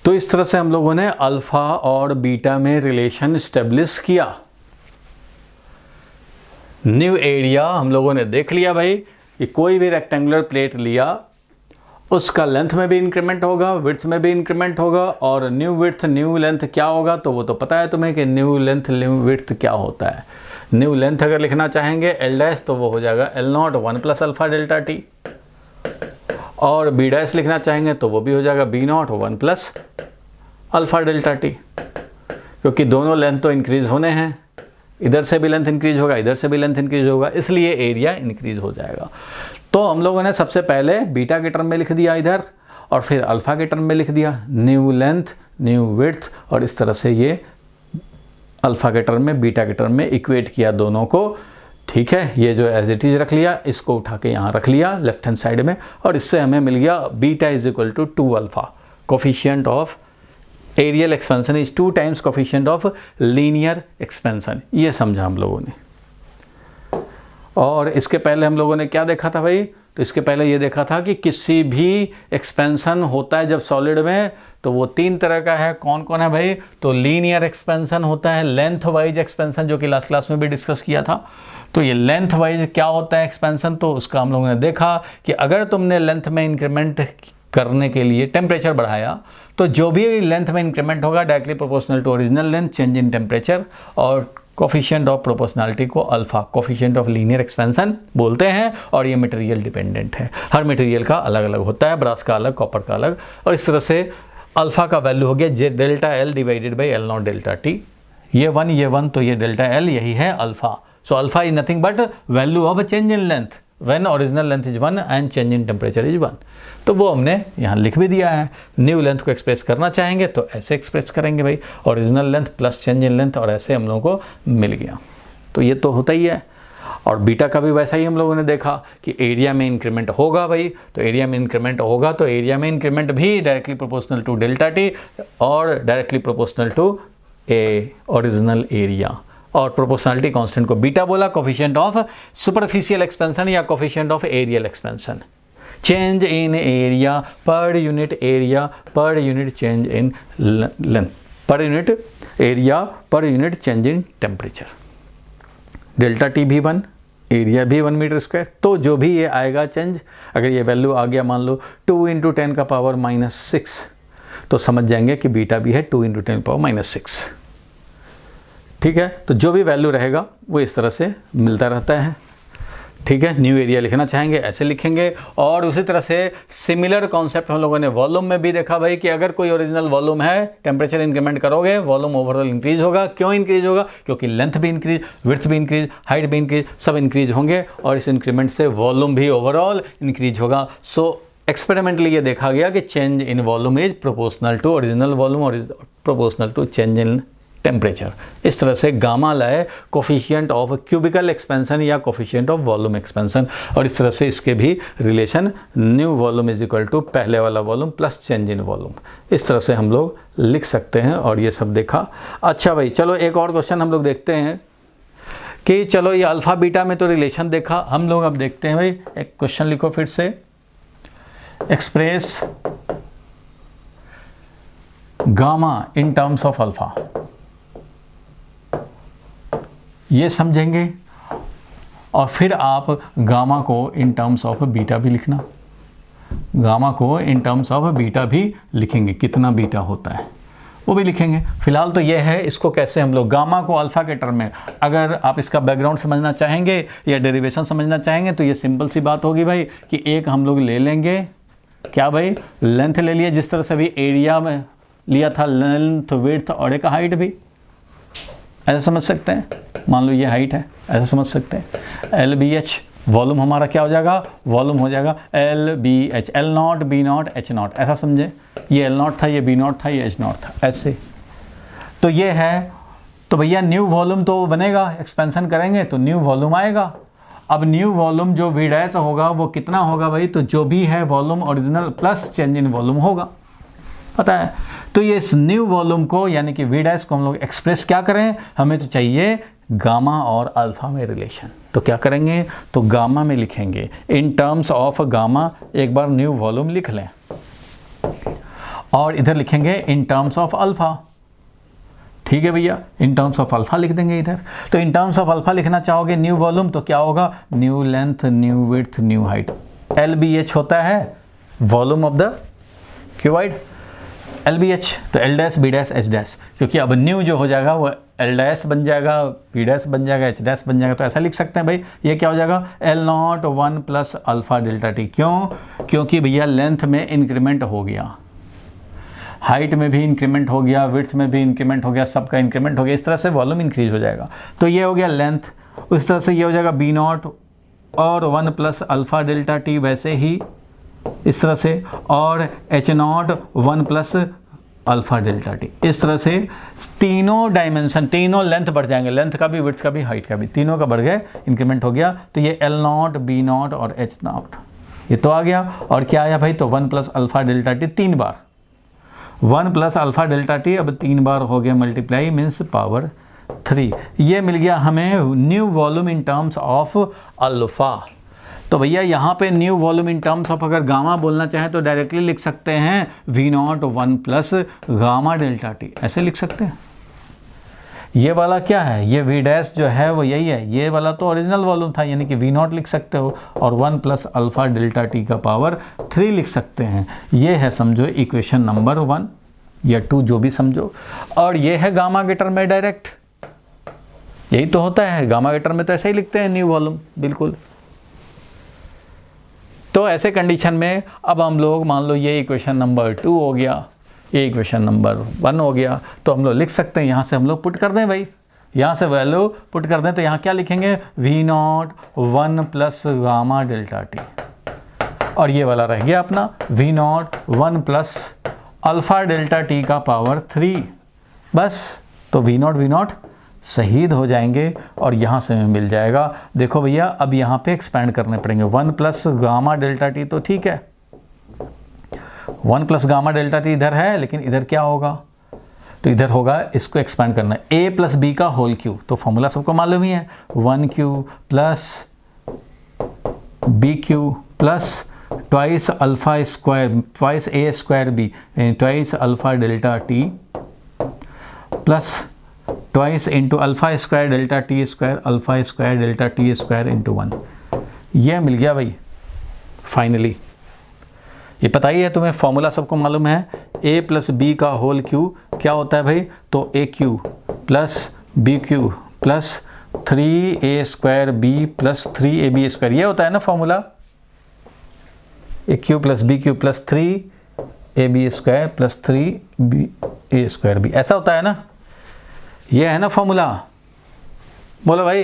तो इस तरह से हम लोगों ने अल्फा और बीटा में रिलेशन स्टेब्लिश किया। न्यू एरिया हम लोगों ने देख लिया भाई कि कोई भी रेक्टेंगुलर प्लेट लिया उसका लेंथ में भी इंक्रीमेंट होगा, विड्थ में भी इंक्रीमेंट होगा, और न्यू विड्थ न्यू लेंथ क्या होगा तो वो तो पता है तुम्हें कि न्यू लेंथ न्यू विड्थ क्या होता है। न्यू लेंथ अगर लिखना चाहेंगे एल डैश तो वो हो जाएगा L nought 1 plus alpha delta T, और बी डैश लिखना चाहेंगे तो वो भी हो जाएगा B nought 1 plus alpha delta T, क्योंकि दोनों लेंथ तो इंक्रीज होने हैं, इधर से भी लेंथ इंक्रीज होगा, इधर से भी लेंथ इंक्रीज होगा, इसलिए एरिया इंक्रीज हो जाएगा। तो हम लोगों ने सबसे पहले बीटा के टर्म में लिख दिया इधर, और फिर अल्फा के टर्म में लिख दिया न्यू लेंथ न्यू विड्थ, और इस तरह से ये अल्फा के टर्म में बीटा के टर्म में इक्वेट किया दोनों को। ठीक है, ये जो एज इट इज रख लिया, इसको उठा के यहाँ रख लिया लेफ्ट हैंड साइड में, और इससे हमें मिल गया beta is equal to 2 alpha. Coefficient of areal expansion is 2 times coefficient of linear expansion. ये समझा हम लोगों ने। और इसके पहले हम लोगों ने क्या देखा था भाई, तो इसके पहले ये देखा था कि किसी भी एक्सपेंशन होता है जब सॉलिड में तो वो 3 तरह का है। कौन कौन है भाई, तो लीनियर एक्सपेंशन होता है, लेंथ वाइज एक्सपेंशन जो कि लास्ट क्लास में भी डिस्कस किया था। तो ये लेंथ वाइज क्या होता है एक्सपेंशन, तो उसका हम लोगों ने देखा कि अगर तुमने लेंथ में इंक्रीमेंट करने के लिए टेम्परेचर बढ़ाया तो जो भी लेंथ में इंक्रीमेंट होगा directly proportional to original length change in temperature, और कोफिशिएंट ऑफ प्रोपोर्शनलिटी को alpha coefficient of linear expansion बोलते हैं। और ये मटेरियल डिपेंडेंट है, हर मटेरियल का अलग अलग होता है, ब्रास का अलग, कॉपर का अलग, और इस तरह से अल्फा का वैल्यू हो गया जे delta L divided by L naught delta T. ये 1 तो ये डेल्टा एल, यही है alpha. So alpha is nothing but value of change in length when original length is 1 and change in temperature is 1। तो वो हमने यहाँ लिख भी दिया है। न्यू लेंथ को एक्सप्रेस करना चाहेंगे तो ऐसे एक्सप्रेस करेंगे भाई, original length plus change in length, और ऐसे हम लोगों को मिल गया। तो ये तो होता ही है। और बीटा का भी वैसा ही हम लोगों ने देखा कि एरिया में इंक्रीमेंट होगा भाई, तो एरिया में इंक्रीमेंट होगा तो एरिया में इंक्रीमेंट भी directly proportional to delta T और directly proportional to a original area. और प्रोपोर्शनलिटी कांस्टेंट को बीटा बोला, कोफिशिएंट ऑफ सुपरफिशियल एक्सपेंशन या coefficient of areal expansion, change in area per unit area per unit change in length per unit area per unit change in temperature. Delta T भी 1, area भी 1 metre square. तो जो भी ये आएगा change, अगर ये वैल्यू आ गया मान लो 2 × 10⁻⁻6, तो समझ जाएंगे कि बीटा भी है 2 × 10⁻�6। ठीक है, तो जो भी वैल्यू रहेगा वो इस तरह से मिलता रहता है। ठीक है, न्यू एरिया लिखना चाहेंगे ऐसे लिखेंगे। और उसी तरह से सिमिलर कॉन्सेप्ट हम लोगों ने वॉल्यूम में भी देखा भाई कि अगर कोई ओरिजिनल वॉल्यूम है, टेम्परेचर इंक्रीमेंट करोगे, वॉल्यूम ओवरऑल इंक्रीज होगा। क्यों इंक्रीज होगा, क्योंकि लेंथ भी इंक्रीज, विड्थ भी इंक्रीज, हाइट भी इंक्रीज, सब इंक्रीज होंगे, और इस इंक्रीमेंट से वॉल्यूम भी ओवरऑल इंक्रीज होगा। सो एक्सपेरिमेंटली ये देखा गया कि change in volume is proportional to original volume और is proportional to change in temperature. इस तरह से गामा लाए कोफिशिएंट ऑफ क्यूबिकल एक्सपेंशन या कोफिशिएंट ऑफ वॉल्यूम एक्सपेंशन, और इस तरह से इसके भी relation new volume is equal to पहले वाला volume plus change in volume, इस तरह से हम लोग लिख सकते हैं। और ये सब देखा। अच्छा भाई, चलो एक और क्वेश्चन हम लोग देखते हैं कि चलो ये अल्फा बीटा में तो रिलेशन देखा, हम लोग अब देखते हैं भाई, एक क्वेश्चन लिखो फिर से, express gamma in terms of alpha. ये समझेंगे, और फिर आप गामा को इन टर्म्स ऑफ बीटा भी लिखना, गामा को इन टर्म्स ऑफ बीटा भी लिखेंगे, कितना बीटा होता है वो भी लिखेंगे। फिलहाल तो ये है, इसको कैसे हम लोग गामा को अल्फा के टर्म में, अगर आप इसका बैकग्राउंड समझना चाहेंगे या डेरिवेशन समझना चाहेंगे तो ये सिंपल सी बात होगी भाई कि एक हम लोग ले लेंगे, क्या भाई, लेंथ ले लिया, जिस तरह से भी एरिया में लिया था, लेंथ विड्थ और एक हाइट भी, ऐसा समझ सकते हैं। मान लो ये हाइट है, ऐसा समझ सकते हैं। एल बी एच वॉल्यूम हमारा क्या हो जाएगा, वॉल्यूम हो जाएगा L B H, L nought B nought H nought, ऐसा समझे। ये एल नॉट था, ये बी नॉट था, ये एच नॉट था, ऐसे। तो ये है, तो भैया न्यू वॉल्यूम तो बनेगा, एक्सपेंशन करेंगे तो न्यू वॉल्यूम आएगा। अब न्यू वॉल्यूम जो वी डैश होगा वो कितना होगा भाई, तो जो भी है volume original plus change in volume होगा, पता है। तो ये इस न्यू वॉल्यूम को यानी कि वी डैश को हम लोग एक्सप्रेस क्या करें, हमें तो चाहिए गामा और अल्फा में रिलेशन। तो क्या करेंगे, तो गामा में लिखेंगे इन टर्म्स ऑफ गामा, एक बार न्यू वॉल्यूम लिख लें, और इधर लिखेंगे इन टर्म्स ऑफ अल्फ़ा। ठीक है भैया, इन टर्म्स ऑफ अल्फ़ा लिख देंगे इधर। तो इन टर्म्स ऑफ अल्फ़ा लिखना चाहोगे न्यू वॉल्यूम, तो क्या होगा, new length, new width, new height. LBH होता है volume of the cuboid, LBH। तो L dash B dash H dash, क्योंकि अब न्यू जो हो जाएगा वो L डैश बन जाएगा, B डैश बन जाएगा, H डैश बन जाएगा। तो ऐसा लिख सकते हैं भाई, ये क्या हो जाएगा, L0 1 plus alpha delta T. क्यों, क्योंकि भैया लेंथ में इंक्रीमेंट हो गया, हाइट में भी इंक्रीमेंट हो गया, विड्थ में भी इंक्रीमेंट हो गया, सबका इंक्रीमेंट हो गया। इस तरह से वॉल्यूम इंक्रीज हो जाएगा। तो ये हो गया लेंथ। उस तरह से ये हो जाएगा B0 और 1 प्लस अल्फ़ा डेल्टा टी, वैसे ही इस तरह से, और H0 1 plus alpha delta T. इस तरह से तीनों डायमेंशन, तीनों लेंथ बढ़ जाएंगे, लेंथ का भी, विड्थ का भी, हाइट का भी, तीनों का बढ़ गए, इंक्रीमेंट हो गया। तो ये L0 B0 और H0 ये तो आ गया। और क्या आया भाई, तो 1 प्लस अल्फ़ा डेल्टा टी 3 बार, 1 प्लस अल्फ़ा डेल्टा टी अब 3 बार हो गया मल्टीप्लाई, मीन्स पावर 3। ये मिल गया हमें new volume in terms of alpha. तो भैया यहाँ पे new volume in terms of अगर गामा बोलना चाहें तो डायरेक्टली लिख सकते हैं V0 1 plus gamma delta T, ऐसे लिख सकते हैं। ये वाला क्या है, ये V डैश जो है वो यही है, ये वाला तो ओरिजिनल वॉल्यूम था, यानी कि V0 लिख सकते हो, और 1 प्लस अल्फ़ा डेल्टा टी का पावर 3 लिख सकते हैं। ये है समझो इक्वेशन नंबर 1 या 2, जो भी समझो। और ये है गामा के टर्म में डायरेक्ट, यही तो होता है गामा के टर्म में, तो ऐसे ही लिखते हैं न्यू वॉल्यूम, बिल्कुल। तो ऐसे कंडीशन में अब हम लोग मान लो ये इक्वेशन नंबर 2 हो गया, ये इक्वेशन नंबर 1 हो गया, तो हम लोग लिख सकते हैं, यहाँ से हम लोग पुट कर दें भाई, यहाँ से वैल्यू पुट कर दें। तो यहाँ क्या लिखेंगे, V0 1 plus gamma delta T, और ये वाला रह गया अपना V0 1 plus alpha delta T का पावर 3, बस। तो V0 शहीद हो जाएंगे और यहाँ से मिल जाएगा। देखो भैया अब यहाँ पे एक्सपेंड करने पड़ेंगे, 1 प्लस गामा डेल्टा टी तो ठीक है, 1 प्लस गामा डेल्टा टी इधर है, लेकिन इधर क्या होगा, तो इधर होगा, इसको एक्सपेंड करना है, A प्लस बी का होल क्यू। तो फॉर्मूला सबको मालूम ही है, 1Q plus BQ plus twice alpha square, twice A square B, twice alpha delta T plus twice into alpha square delta T square, alpha square delta T square into 1। ये मिल गया भाई finally. ये पता ही है तुम्हें, फॉर्मूला सबको मालूम है, A प्लस बी का होल क्यू क्या होता है भाई, तो AQ plus BQ plus 3A square B plus 3AB square, ये होता है ना formula, AQ plus BQ plus 3AB square plus 3A square B, ऐसा होता है ना, ये है ना फॉर्मूला, बोलो भाई।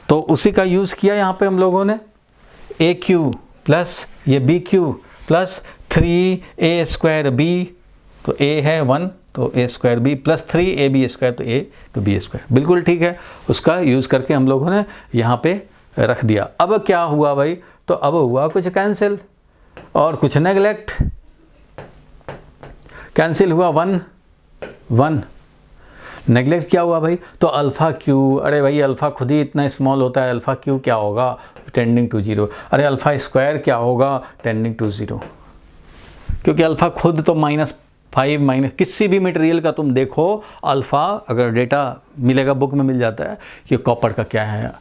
तो उसी का यूज़ किया यहाँ पे हम लोगों ने, AQ प्लस ये BQ plus 3A square B, तो A है 1 तो A square B plus 3AB square, तो A टू B स्क्वायर, बिल्कुल ठीक है। उसका यूज़ करके हम लोगों ने यहाँ पे रख दिया। अब क्या हुआ भाई, तो अब हुआ कुछ कैंसिल और कुछ नेगलेक्ट। कैंसिल हुआ 1 नेगलेक्ट क्या हुआ भाई, तो अल्फ़ा क्यू, अरे भाई अल्फ़ा खुद ही इतना स्मॉल होता है, अल्फ़ा क्यू क्या होगा, टेंडिंग टू 0। अरे अल्फ़ा स्क्वायर क्या होगा, टेंडिंग टू 0, क्योंकि अल्फ़ा खुद तो -5 किसी भी मटेरियल का तुम देखो, अल्फ़ा अगर डेटा मिलेगा बुक में मिल जाता है कि कॉपर का क्या है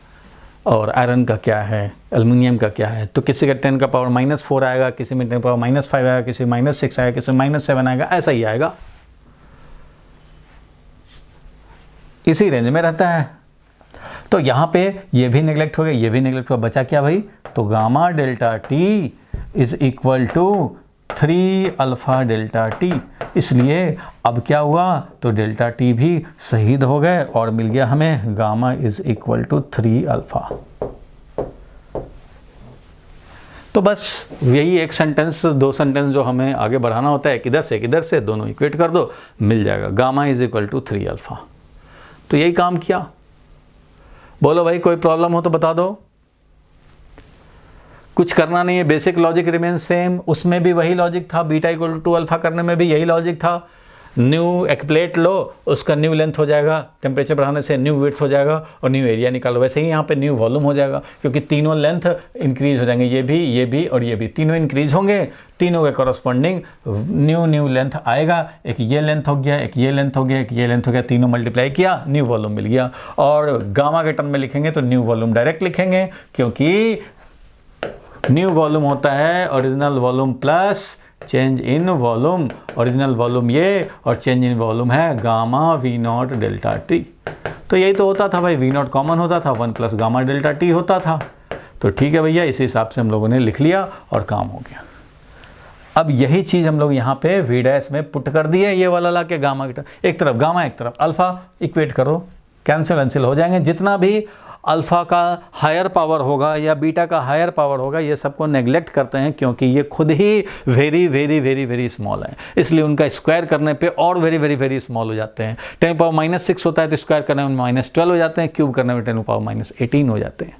और आयरन का क्या है, एल्युमिनियम का क्या है, तो किसी का 10 का पावर -4 आएगा, किसी में 10 पावर -5 आएगा, किसी में -6 आएगा, किसी में -7 आएगा, ऐसा ही आएगा, इसी रेंज में रहता है। तो यहाँ पे ये भी नेगलेक्ट हो गया, ये भी नेगलेक्ट हुआ, बचा क्या भाई, तो gamma delta T is equal to 3 alpha delta T. इसलिए अब क्या हुआ, तो डेल्टा टी भी शहीद हो गए और मिल गया हमें gamma is equal to 3 alpha. तो बस यही एक सेंटेंस, 2 सेंटेंस जो हमें आगे बढ़ाना होता है, किधर से दोनों इक्वेट कर दो, मिल जाएगा gamma is equal to 3 alpha. तो यही काम किया। बोलो भाई कोई प्रॉब्लम हो तो बता दो, कुछ करना नहीं है, बेसिक लॉजिक रिमेन सेम, उसमें भी वही लॉजिक था, बीटा इक्वल टू अल्फ़ा करने में भी यही लॉजिक था, न्यू एक प्लेट लो, उसका न्यू लेंथ हो जाएगा, टेम्परेचर बढ़ाने से न्यू विड्थ हो जाएगा और न्यू एरिया निकालो। वैसे ही यहाँ पे न्यू वॉल्यूम हो जाएगा, क्योंकि तीनों लेंथ इंक्रीज हो जाएंगे, ये भी और ये भी, तीनों इंक्रीज होंगे, तीनों के कॉरस्पॉन्डिंग न्यू लेंथ आएगा। एक ये लेंथ हो गया, एक ये लेंथ हो गया, एक ये लेंथ हो गया, तीनों मल्टीप्लाई किया, न्यू वॉल्यूम मिल गया। और गामा के टर्म में लिखेंगे तो न्यू वॉल्यूम डायरेक्ट लिखेंगे, क्योंकि न्यू वॉल्यूम होता है original volume plus change in volume. Original volume ये और चेंज इन वॉल्यूम है gamma V nought delta T. तो यही तो होता था भाई, वी नॉट कॉमन होता था, 1 प्लस गामा डेल्टा टी होता था। तो ठीक है भैया, इसी हिसाब से हम लोगों ने लिख लिया और काम हो गया। अब यही चीज़ हम लोग यहाँ पे वी डैश में पुट कर दिए, ये वाला ला के गामा की तरफ, एक तरफ गामा एक तरफ अल्फ़ा, इक्वेट करो, कैंसिल हो जाएंगे। जितना भी अल्फ़ा का हायर पावर होगा या बीटा का हायर पावर होगा, ये सबको नेग्लेक्ट करते हैं, क्योंकि ये खुद ही very very very very small है, इसलिए उनका स्क्वायर करने पे और वेरी वेरी वेरी स्मॉल हो जाते हैं। 10⁻⁻6 होता है तो स्क्वायर करने में -12 हो जाते हैं, क्यूब करने में 10⁻18 हो जाते हैं।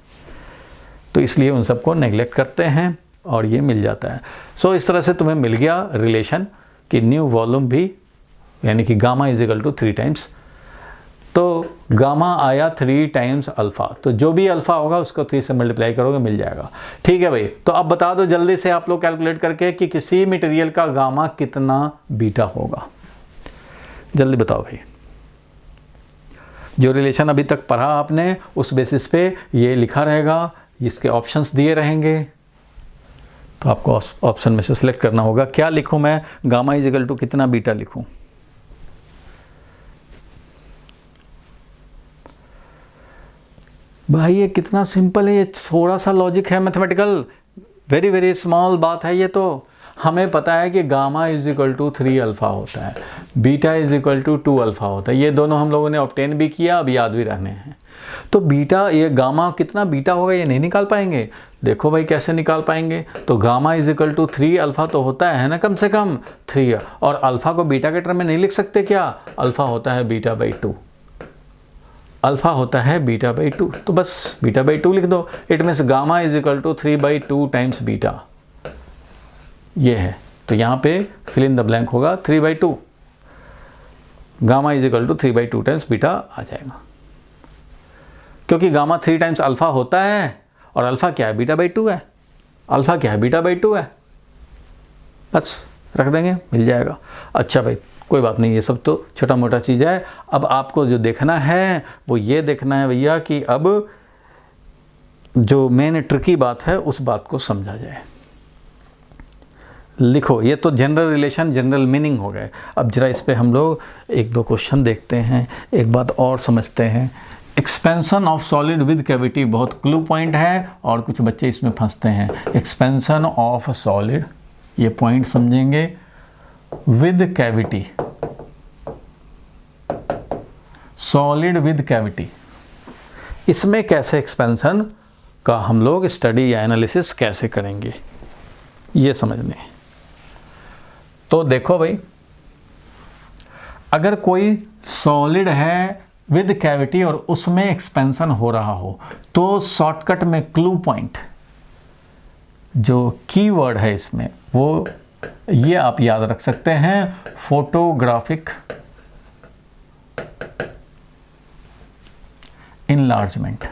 तो इसलिए उन सबको नेग्लेक्ट करते हैं और ये मिल जाता है। सो इस तरह से तुम्हें मिल गया रिलेशन कि न्यू वॉल्यूम भी, यानी कि gamma is equal to 3 times, तो गामा आया 3 टाइम्स अल्फ़ा, तो जो भी अल्फ़ा होगा उसको 3 से मल्टीप्लाई करोगे मिल जाएगा। ठीक है भाई, तो अब बता दो जल्दी से आप लोग कैलकुलेट करके कि किसी मटेरियल का गामा कितना बीटा होगा, जल्दी बताओ भाई। जो रिलेशन अभी तक पढ़ा आपने उस बेसिस पे ये लिखा रहेगा, इसके ऑप्शंस दिए रहेंगे, तो आपको ऑप्शन में से सिलेक्ट करना होगा। क्या लिखूं मैं, गामा इज इक्वल टू कितना बीटा लिखूं? भाई ये कितना सिंपल है, ये थोड़ा सा लॉजिक है मैथमेटिकल, वेरी वेरी स्मॉल बात है ये। तो हमें पता है कि gamma is equal to 3 alpha होता है, beta is equal to 2 alpha होता है, ये दोनों हम लोगों ने ऑब्टेन भी किया, अब याद भी रहने हैं। तो बीटा, ये गामा कितना बीटा होगा ये नहीं निकाल पाएंगे। देखो भाई कैसे निकाल पाएंगे, तो gamma is equal to 3 alpha तो होता है ना, कम से कम 3, और अल्फ़ा को बीटा के टर्म में नहीं लिख सकते क्या? अल्फ़ा होता है बीटा बाई 2, अल्फ़ा होता है बीटा बाई 2, तो बस बीटा बाई 2 लिख दो। It means gamma is equal to 3/2 times beta, ये है। तो यहाँ पे फिल इन द ब्लैंक होगा 3/2, gamma is equal to 3/2 times beta आ जाएगा, क्योंकि गामा 3 टाइम्स अल्फ़ा होता है और अल्फ़ा क्या है, बीटा बाई 2 है, अल्फ़ा क्या है, बीटा बाई 2 है, बस रख देंगे मिल जाएगा। अच्छा भाई कोई बात नहीं, ये सब तो छोटा मोटा चीज़ है। अब आपको जो देखना है वो ये देखना है भैया कि अब जो मेन ट्रिकी बात है उस बात को समझा जाए। लिखो, ये तो जनरल रिलेशन, जनरल मीनिंग हो गए। अब जरा इस पे हम लोग 1-2 क्वेश्चन देखते हैं, एक बात और समझते हैं। Expansion of solid with cavity बहुत क्लू पॉइंट है और कुछ बच्चे इसमें फंसते हैं। एक्सपेंशन ऑफ सॉलिड, ये पॉइंट समझेंगे। With cavity, solid with cavity, इसमें कैसे एक्सपेंशन का हम लोग स्टडी या एनालिसिस कैसे करेंगे ये समझने। तो देखो भाई, अगर कोई सॉलिड है विद कैविटी और उसमें एक्सपेंशन हो रहा हो, तो शॉर्टकट में क्लू पॉइंट, जो कीवर्ड है इसमें, वो ये आप याद रख सकते हैं, फोटोग्राफिक इनलार्जमेंट।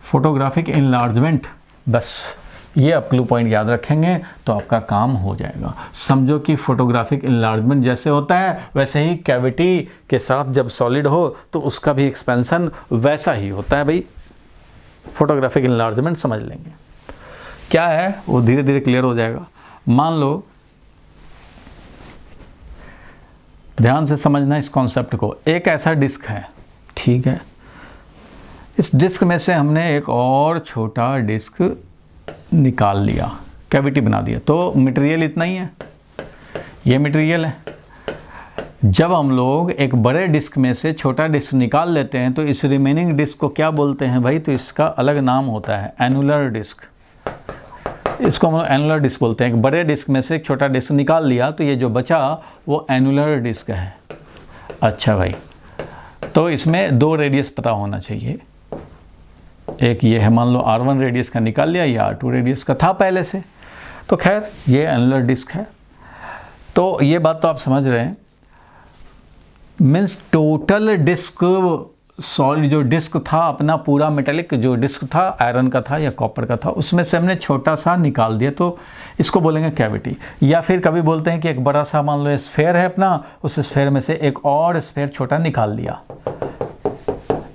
फोटोग्राफिक इनलार्जमेंट, बस ये आप क्लू पॉइंट याद रखेंगे तो आपका काम हो जाएगा। समझो कि फोटोग्राफिक इनलार्जमेंट जैसे होता है वैसे ही कैविटी के साथ जब सॉलिड हो तो उसका भी एक्सपेंशन वैसा ही होता है भाई। फोटोग्राफिक इनलार्जमेंट समझ लेंगे क्या है, वो धीरे धीरे क्लियर हो जाएगा। मान लो, ध्यान से समझना इस कॉन्सेप्ट को, एक ऐसा डिस्क है, ठीक है, इस डिस्क में से हमने एक और छोटा डिस्क निकाल लिया, कैविटी बना दिया, तो मटेरियल इतना ही है, ये मटेरियल है। जब हम लोग एक बड़े डिस्क में से छोटा डिस्क निकाल लेते हैं तो इस रिमेनिंग डिस्क को क्या बोलते हैं भाई, तो इसका अलग नाम होता है एनुलर डिस्क। इसको हम एनुलर डिस्क बोलते हैं। एक बड़े डिस्क में से एक छोटा डिस्क निकाल लिया तो ये जो बचा वो एनुलर डिस्क है। अच्छा भाई, तो इसमें 2 रेडियस पता होना चाहिए। एक ये है, मान लो R1 रेडियस का निकाल लिया, या R2 रेडियस का था पहले से, तो खैर ये एनुलर डिस्क है। तो ये बात तो आप समझ रहे हैं, मीन्स टोटल डिस्क सॉलिड जो डिस्क था अपना पूरा मेटेलिक जो डिस्क था आयरन का था या कॉपर का था, उसमें से हमने छोटा सा निकाल दिया, तो इसको बोलेंगे कैविटी। या फिर कभी बोलते हैं कि एक बड़ा सा मान लो स्फेयर है अपना, उस स्फेयर में से एक और स्फेयर छोटा निकाल लिया,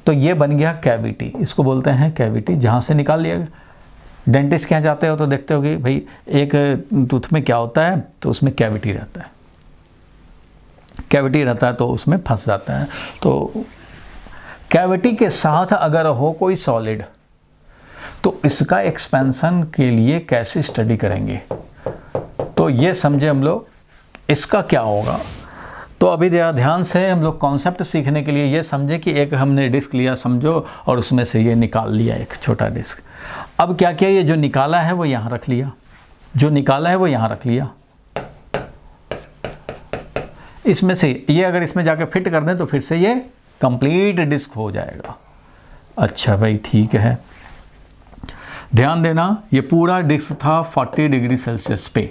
तो ये बन गया कैविटी, इसको बोलते हैं कैविटी, जहाँ से निकाल लिया। डेंटिस्ट के यहाँ जाते हो तो देखते हो कि भाई एक टूथ में क्या होता है, तो उसमें कैविटी रहता है, कैविटी रहता है तो उसमें फंस जाता है। तो कैविटी के साथ अगर हो कोई सॉलिड तो इसका एक्सपेंशन के लिए कैसे स्टडी करेंगे, तो ये समझे हम लोग इसका क्या होगा। तो अभी ज़रा ध्यान से हम लोग कॉन्सेप्ट सीखने के लिए ये समझे कि एक हमने डिस्क लिया समझो, और उसमें से ये निकाल लिया एक छोटा डिस्क। अब क्या किया, ये जो निकाला है वो यहाँ रख लिया, जो निकाला है वो यहाँ रख लिया, इसमें से ये अगर इसमें जाकर फिट कर दें तो फिर से ये कंप्लीट डिस्क हो जाएगा। अच्छा भाई ठीक है, ध्यान देना ये पूरा डिस्क था 40 डिग्री सेल्सियस पे,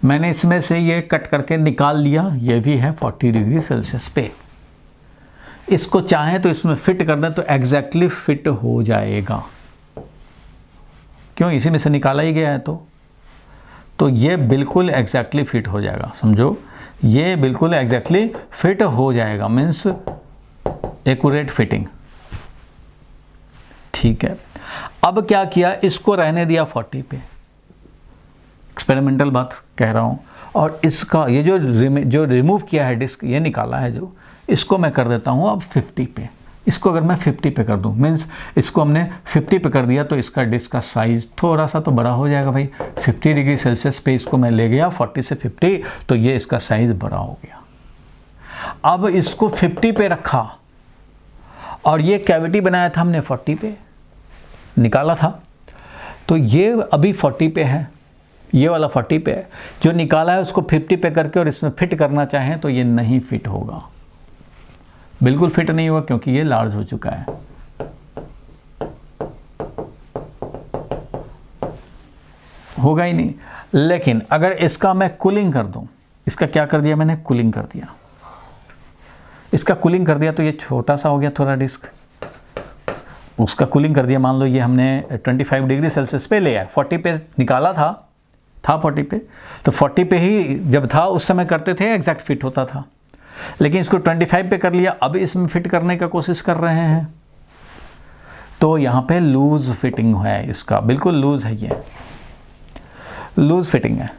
मैंने इसमें से ये कट करके निकाल लिया, ये भी है 40 डिग्री सेल्सियस पे। इसको चाहें तो इसमें फिट कर दें तो एग्जैक्टली फिट हो जाएगा, क्यों, इसी में से निकाला ही गया है, तो ये बिल्कुल एग्जैक्टली फिट हो जाएगा, समझो ये बिल्कुल एग्जैक्टली फिट हो जाएगा, मीन्स एक्यूरेट फिटिंग। ठीक है, अब क्या किया, इसको रहने दिया 40 पे, एक्सपेरिमेंटल बात कह रहा हूँ, और इसका ये जो रिमूव किया है डिस्क, ये निकाला है जो, इसको मैं कर देता हूँ अब 50 पे। इसको अगर मैं 50 पे कर दूँ, मीन्स इसको हमने 50 पे कर दिया, तो इसका डिस्क का साइज़ थोड़ा सा तो बड़ा हो जाएगा भाई। 50 डिग्री सेल्सियस पे इसको मैं ले गया 40 से 50, तो ये इसका साइज़ बड़ा हो गया। अब इसको 50 पे रखा और ये कैविटी बनाया था हमने 40 पे, निकाला था, तो ये अभी 40 पे है, ये वाला 40 पे है, जो निकाला है उसको 50 पे करके और इसमें फिट करना चाहें तो ये नहीं फिट होगा, बिल्कुल फिट नहीं होगा, क्योंकि ये लार्ज हो चुका है। होगा ही नहीं। लेकिन अगर इसका मैं कूलिंग कर दूं, इसका क्या कर दिया मैंने, कूलिंग कर दिया, इसका कूलिंग कर दिया, तो ये छोटा सा हो गया थोड़ा डिस्क, उसका कूलिंग कर दिया। मान लो ये हमने 25 डिग्री सेल्सियस पे ले आए, 40 पे निकाला था 40 पे, तो 40 पे ही जब था उस समय करते थे एग्जैक्ट फिट होता था, लेकिन इसको 25 पे कर लिया, अब इसमें फिट करने का कोशिश कर रहे हैं, तो यहाँ पे लूज फिटिंग है, इसका बिल्कुल लूज है, ये लूज फिटिंग है,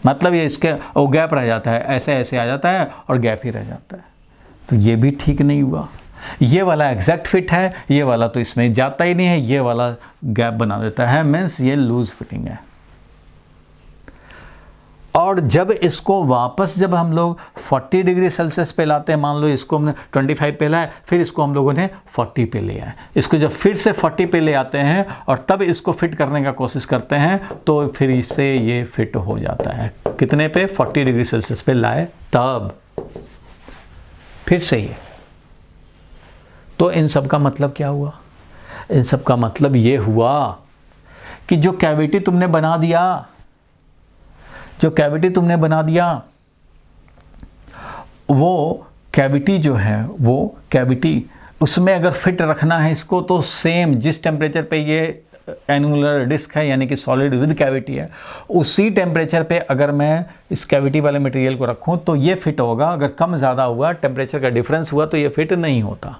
मतलब ये इसके वो गैप रह जाता है, ऐसे ऐसे आ जाता है और गैप ही रह जाता है, तो ये भी ठीक नहीं हुआ। ये वाला एग्जैक्ट फिट है, ये वाला तो इसमें जाता ही नहीं है, ये वाला गैप बना देता है, मीन्स ये लूज फिटिंग है। और जब इसको वापस जब हम लोग 40 डिग्री सेल्सियस पे लाते हैं, मान लो इसको हमने 25 पे लाए, फिर इसको हम लोगों ने 40 पे ले आए, इसको जब फिर से 40 पे ले आते हैं और तब इसको फिट करने का कोशिश करते हैं, तो फिर इससे ये फिट हो जाता है। कितने पे, 40 डिग्री सेल्सियस पे लाए तब फिर से ये। तो इन सब का मतलब क्या हुआ, इन सब का मतलब ये हुआ कि जो कैविटी तुमने बना दिया, जो कैविटी तुमने बना दिया, वो कैविटी जो है, वो कैविटी उसमें अगर फिट रखना है इसको, तो सेम जिस टेम्परेचर पे ये एनुलर डिस्क है यानी कि सॉलिड विद कैविटी है, उसी टेम्परेचर पे अगर मैं इस कैविटी वाले मटेरियल को रखूं तो ये फिट होगा। अगर कम ज़्यादा हुआ, टेम्परेचर का डिफरेंस हुआ, तो ये फिट नहीं होता।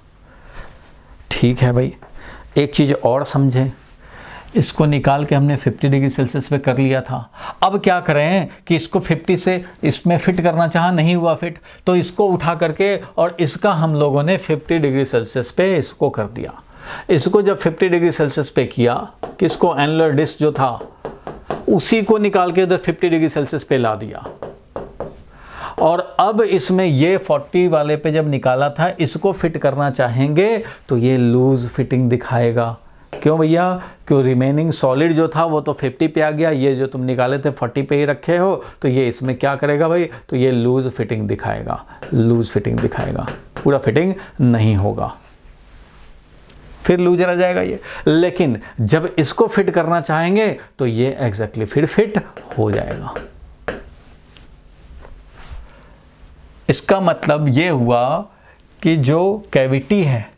ठीक है भाई, एक चीज़ और समझें, इसको निकाल के हमने 50 डिग्री सेल्सियस पे कर लिया था। अब क्या करें कि इसको 50 से इसमें फिट करना चाहा, नहीं हुआ फिट, तो इसको उठा करके और इसका हम लोगों ने 50 डिग्री सेल्सियस पे इसको कर दिया। इसको जब 50 डिग्री सेल्सियस पे किया, किसको, एनुलर डिस्क जो था उसी को निकाल के उधर 50 डिग्री सेल्सियस पे ला दिया, और अब इसमें ये 40 वाले पे जब निकाला था, इसको फिट करना चाहेंगे तो ये लूज फिटिंग दिखाएगा। क्यों भैया, क्यों, रिमेनिंग सॉलिड जो था वो तो 50 पे आ गया, ये जो तुम निकाले थे 40 पे ही रखे हो, तो ये इसमें क्या करेगा भाई, तो ये लूज फिटिंग दिखाएगा, लूज फिटिंग दिखाएगा, पूरा फिटिंग नहीं होगा, फिर लूज रह जाएगा ये। लेकिन जब इसको फिट करना चाहेंगे तो ये एग्जैक्टली फिर फिट हो जाएगा। इसका मतलब ये हुआ कि जो कैविटी है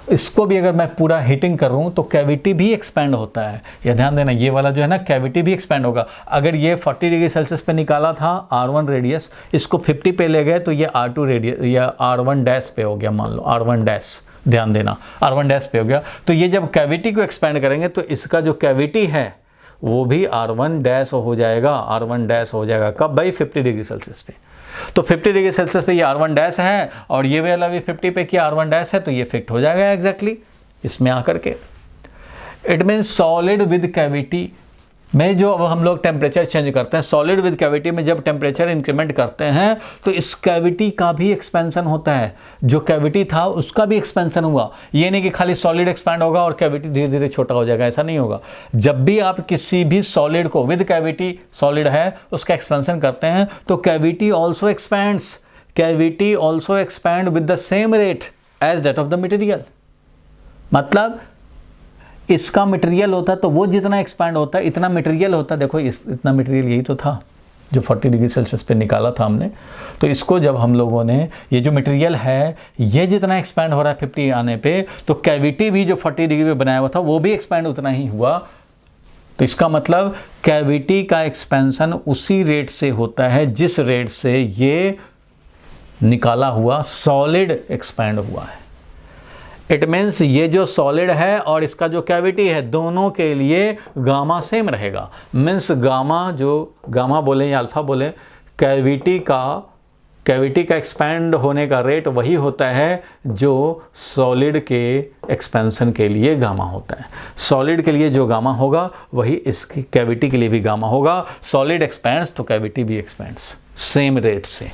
इसको भी अगर मैं पूरा हीटिंग करूं तो कैविटी भी एक्सपैंड होता है। यह ध्यान देना, ये वाला जो है ना कैविटी भी एक्सपैंड होगा। अगर ये 40 डिग्री सेल्सियस पे निकाला था R1 रेडियस, इसको 50 पे ले गए तो ये R2 रेडियस या R1 डैश पे हो गया, मान लो R1 डैश, ध्यान देना R1 डैश पे हो गया। तो ये जब कैविटी को एक्सपैंड करेंगे तो इसका जो कैविटी है वो भी R1 डैश हो जाएगा, R1 डैश हो जाएगा। कब भाई? 50 डिग्री सेल्सियस पे। तो 50 डिग्री सेल्सियस पे ये R1 डैश है और ये वाला भी 50 पे किया R1 डैश है, तो ये फिट हो जाएगा एग्जैक्टली इसमें आकर के। It means solid with cavity में जो अब हम लोग टेम्परेचर चेंज करते हैं, सॉलिड विद कैविटी में जब टेम्परेचर इंक्रीमेंट करते हैं तो इस कैविटी का भी एक्सपेंशन होता है। जो कैविटी था उसका भी एक्सपेंशन हुआ। ये नहीं कि खाली सॉलिड एक्सपैंड होगा और कैविटी धीरे धीरे छोटा हो जाएगा, ऐसा नहीं होगा। जब भी आप किसी भी सॉलिड को विद कैविटी, सॉलिड है उसका एक्सपेंशन करते हैं तो cavity also expands, cavity also expand with the same rate as that of the material. मतलब इसका मटेरियल होता तो वो जितना एक्सपैंड होता है इतना मटेरियल होता। देखो इतना मटेरियल यही तो था जो 40 डिग्री सेल्सियस पे निकाला था हमने। तो इसको जब हम लोगों ने, ये जो मटेरियल है ये जितना एक्सपैंड हो रहा है 50 आने पे, तो कैविटी भी जो 40 डिग्री पे बनाया हुआ था वो भी एक्सपैंड उतना ही हुआ। तो इसका मतलब कैविटी का एक्सपेंशन उसी रेट से होता है जिस रेट से ये निकाला हुआ सॉलिड एक्सपैंड हुआ है। इट मीन्स ये जो सॉलिड है और इसका जो कैविटी है दोनों के लिए गामा सेम रहेगा। मीन्स गामा, जो गामा बोले या अल्फा बोले, कैविटी का एक्सपैंड होने का रेट वही होता है जो सॉलिड के एक्सपेंशन के लिए गामा होता है। सॉलिड के लिए जो गामा होगा वही इसकी कैविटी के लिए भी गामा होगा। सॉलिड एक्सपैंड्स तो कैविटी भी एक्सपैंड्स सेम रेट से।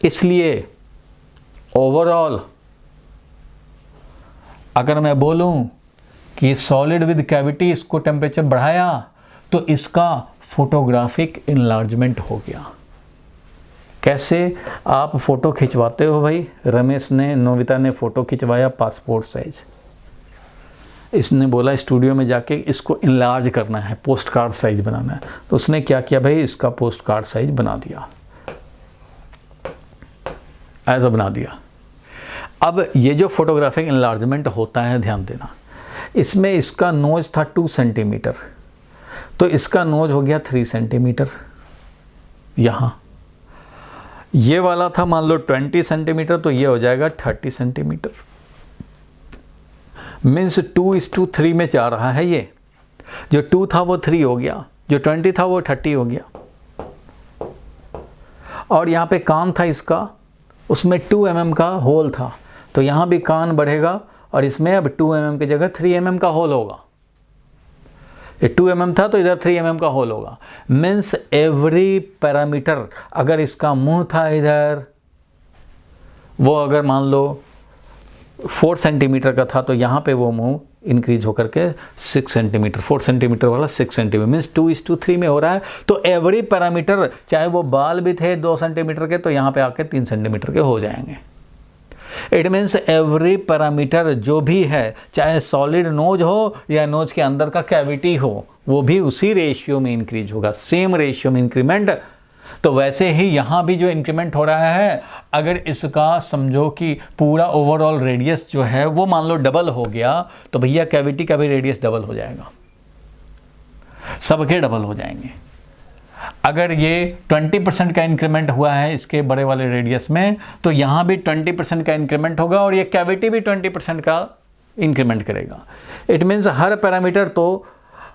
इसलिए ओवरऑल अगर मैं बोलूं कि सॉलिड विद कैविटी, इसको टेम्परेचर बढ़ाया तो इसका फोटोग्राफिक इनलार्जमेंट हो गया। कैसे? आप फोटो खिंचवाते हो भाई, रमेश ने, नोविता ने फोटो खिंचवाया पासपोर्ट साइज, इसने बोला स्टूडियो में जाके इसको इनलार्ज करना है, पोस्ट कार्ड साइज बनाना है, तो उसने क्या किया भाई, इसका पोस्ट कार्ड साइज बना दिया, ऐसा बना दिया। अब ये जो फोटोग्राफिक इनलार्जमेंट होता है, ध्यान देना, इसमें इसका नोज था 2 सेंटीमीटर, तो इसका नोज हो गया 3 सेंटीमीटर। यहाँ ये वाला था मान लो 20 सेंटीमीटर, तो ये हो जाएगा 30 सेंटीमीटर। मीन्स 2:3 में जा रहा है। ये जो 2 था वो 3 हो गया, जो 20 था वो 30 हो गया। और यहाँ पे कान था इसका, उसमें 2 mm का होल था, तो यहाँ भी कान बढ़ेगा और इसमें अब 2 mm की जगह 3 mm का होल होगा। ये 2 mm था तो इधर 3 mm का होल होगा। मीन्स एवरी पैरामीटर, अगर इसका मुंह था इधर, वो अगर मान लो 4 सेंटीमीटर का था तो यहाँ पे वो मुंह इंक्रीज होकर के 6 सेंटीमीटर, 4 सेंटीमीटर वाला 6 सेंटीमीटर, मीन्स 2:3 में हो रहा है। तो एवरी पैरामीटर, चाहे वो बाल भी थे 2 सेंटीमीटर के, तो यहाँ पे आके 3 सेंटीमीटर के हो जाएंगे। इट मीन्स एवरी पैरामीटर जो भी है, चाहे सॉलिड नोज हो या नोज के अंदर का कैविटी हो, वो भी उसी रेशियो में इंक्रीज होगा, सेम रेशियो में इंक्रीमेंट। तो वैसे ही यहाँ भी जो इंक्रीमेंट हो रहा है, अगर इसका समझो कि पूरा ओवरऑल रेडियस जो है वो मान लो डबल हो गया, तो भैया कैविटी का भी रेडियस डबल हो जाएगा, सबके डबल हो जाएंगे। अगर ये 20% का इंक्रीमेंट हुआ है इसके बड़े वाले रेडियस में, तो यहाँ भी 20% का इंक्रीमेंट होगा और ये कैविटी भी 20% का इंक्रीमेंट करेगा। इट मीन्स हर पैरामीटर, तो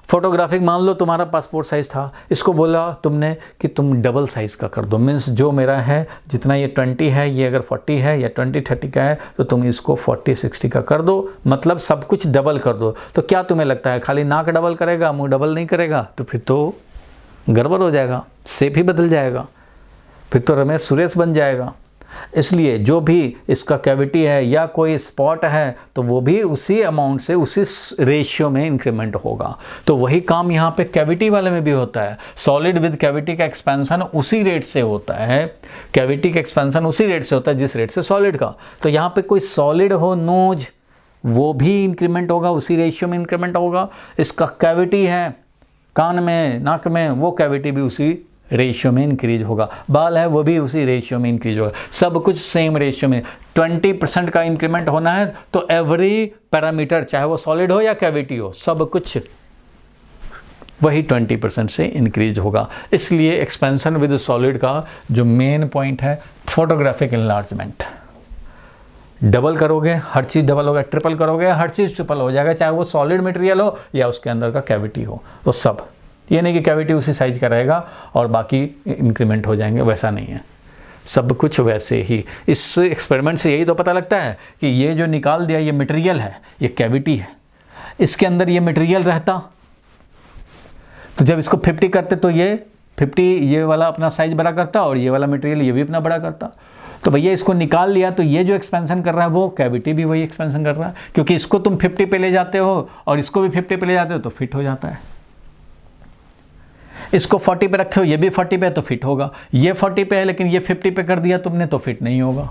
फोटोग्राफिक मान लो तुम्हारा पासपोर्ट साइज़ था, इसको बोला तुमने कि तुम डबल साइज़ का कर दो। मीन्स जो मेरा है, जितना ये 20 है, ये अगर 40 है या 20-30 का है, तो तुम इसको 40-60 का कर दो, मतलब सब कुछ डबल कर दो। तो क्या तुम्हें लगता है खाली नाक डबल करेगा, मुंह डबल नहीं करेगा? तो फिर तो गड़बड़ हो जाएगा, शेप ही बदल जाएगा, फिर तो रमेश सुरेश बन जाएगा। इसलिए जो भी इसका कैविटी है या कोई स्पॉट है, तो वो भी उसी अमाउंट से, उसी रेशियो में इंक्रीमेंट होगा। तो वही काम यहाँ पे कैविटी वाले में भी होता है। सॉलिड विद कैविटी का एक्सपेंशन उसी रेट से होता है, कैविटी का एक्सपेंशन उसी रेट से होता है जिस रेट से सॉलिड का। तो यहाँ पे कोई सॉलिड हो नोज, वो भी इंक्रीमेंट होगा, उसी रेशियो में इंक्रीमेंट होगा। इसका कैविटी है कान में, नाक में, वो कैविटी भी उसी रेशियो में इंक्रीज होगा, बाल है वो भी उसी रेशियो में इंक्रीज होगा, सब कुछ सेम रेशियो में। 20% का इंक्रीमेंट होना है तो एवरी पैरामीटर, चाहे वो सॉलिड हो या कैविटी हो, सब कुछ वही 20% से इंक्रीज होगा। इसलिए एक्सपेंशन विद सॉलिड का जो मेन पॉइंट है, फोटोग्राफिक इनलार्जमेंट। डबल करोगे हर चीज़ डबल होगा, ट्रिपल करोगे हर चीज़ ट्रिपल हो जाएगा, चाहे वो सॉलिड मटेरियल हो या उसके अंदर का कैविटी हो, तो सब। ये नहीं कि कैविटी उसी साइज का रहेगा और बाकी इंक्रीमेंट हो जाएंगे, वैसा नहीं है, सब कुछ वैसे ही। इस एक्सपेरिमेंट से यही तो पता लगता है कि ये जो निकाल दिया ये मटेरियल है, ये कैविटी है, इसके अंदर ये मटेरियल रहता तो जब इसको 50 करते तो ये 50 ये वाला अपना साइज बड़ा करता और ये वाला मटेरियल ये भी अपना बड़ा करता। तो भैया इसको निकाल लिया तो ये जो एक्सपेंशन कर रहा है वो कैविटी भी वही एक्सपेंशन कर रहा है, क्योंकि इसको तुम 50 पे ले जाते हो और इसको भी 50 पे ले जाते हो तो फिट हो जाता है। इसको 40 पे रखे हो, ये भी 40 पे है तो फिट होगा। ये 40 पे है लेकिन ये 50 पे कर दिया तुमने तो फिट नहीं होगा।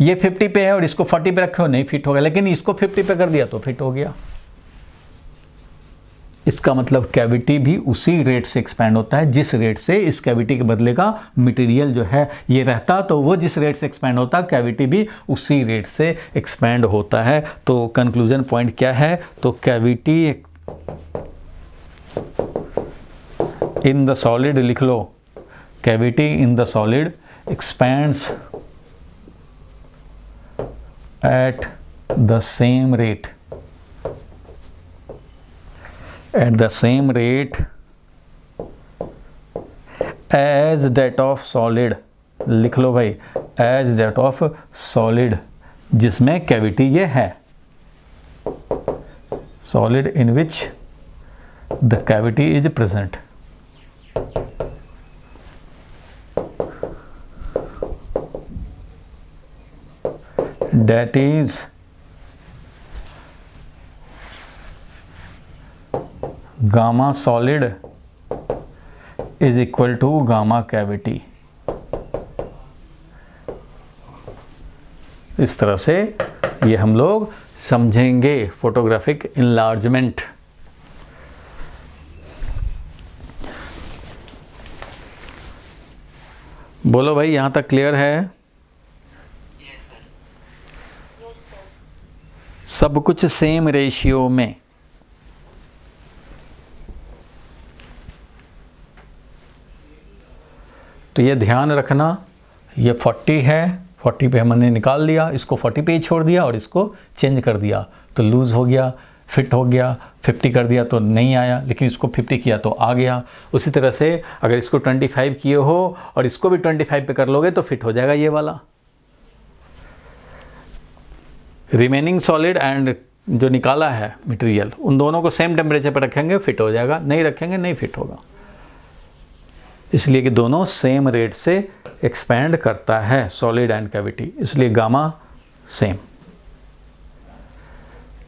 ये 50 पे है और इसको 40 पे रखे हो, नहीं फिट होगा, लेकिन इसको 50 पे कर दिया तो फिट हो गया। इसका मतलब कैविटी भी उसी रेट से एक्सपैंड होता है जिस रेट से इस कैविटी के बदले का मटेरियल जो है ये रहता, तो वो जिस रेट से एक्सपैंड होता है कैविटी भी उसी रेट से एक्सपैंड होता है। तो कंक्लूजन पॉइंट क्या है, तो कैविटी इन द सॉलिड लिख लो, cavity in the solid expands at the same rate at the same rate as that of solid, लिख लो भाई, as that of solid जिसमें कैविटी ये है, solid in which the cavity is present। that is gamma solid is equal to gamma cavity. इस तरह से ये हम लोग समझेंगे फोटोग्राफिक इनलार्जमेंट। बोलो भाई, यहां तक क्लियर है? Yes, sir. सब कुछ सेम रेशियो में। तो ये ध्यान रखना, ये 40 है, 40 पे हमने निकाल लिया, इसको 40 पे ही छोड़ दिया और इसको चेंज कर दिया तो लूज़ हो गया, फिट हो गया। 50 कर दिया तो नहीं आया, लेकिन इसको 50 किया तो आ गया। उसी तरह से अगर इसको 25 किए हो और इसको भी 25 पे कर लोगे तो फिट हो जाएगा ये वाला। रिमेनिंग सॉलिड एंड जो निकाला है मटेरियल, उन दोनों को सेम टेम्परेचर पर रखेंगे, फिट हो जाएगा, नहीं रखेंगे नहीं फिट होगा। इसलिए कि दोनों सेम रेट से एक्सपैंड करता है, सॉलिड एंड कैविटी, इसलिए गामा सेम।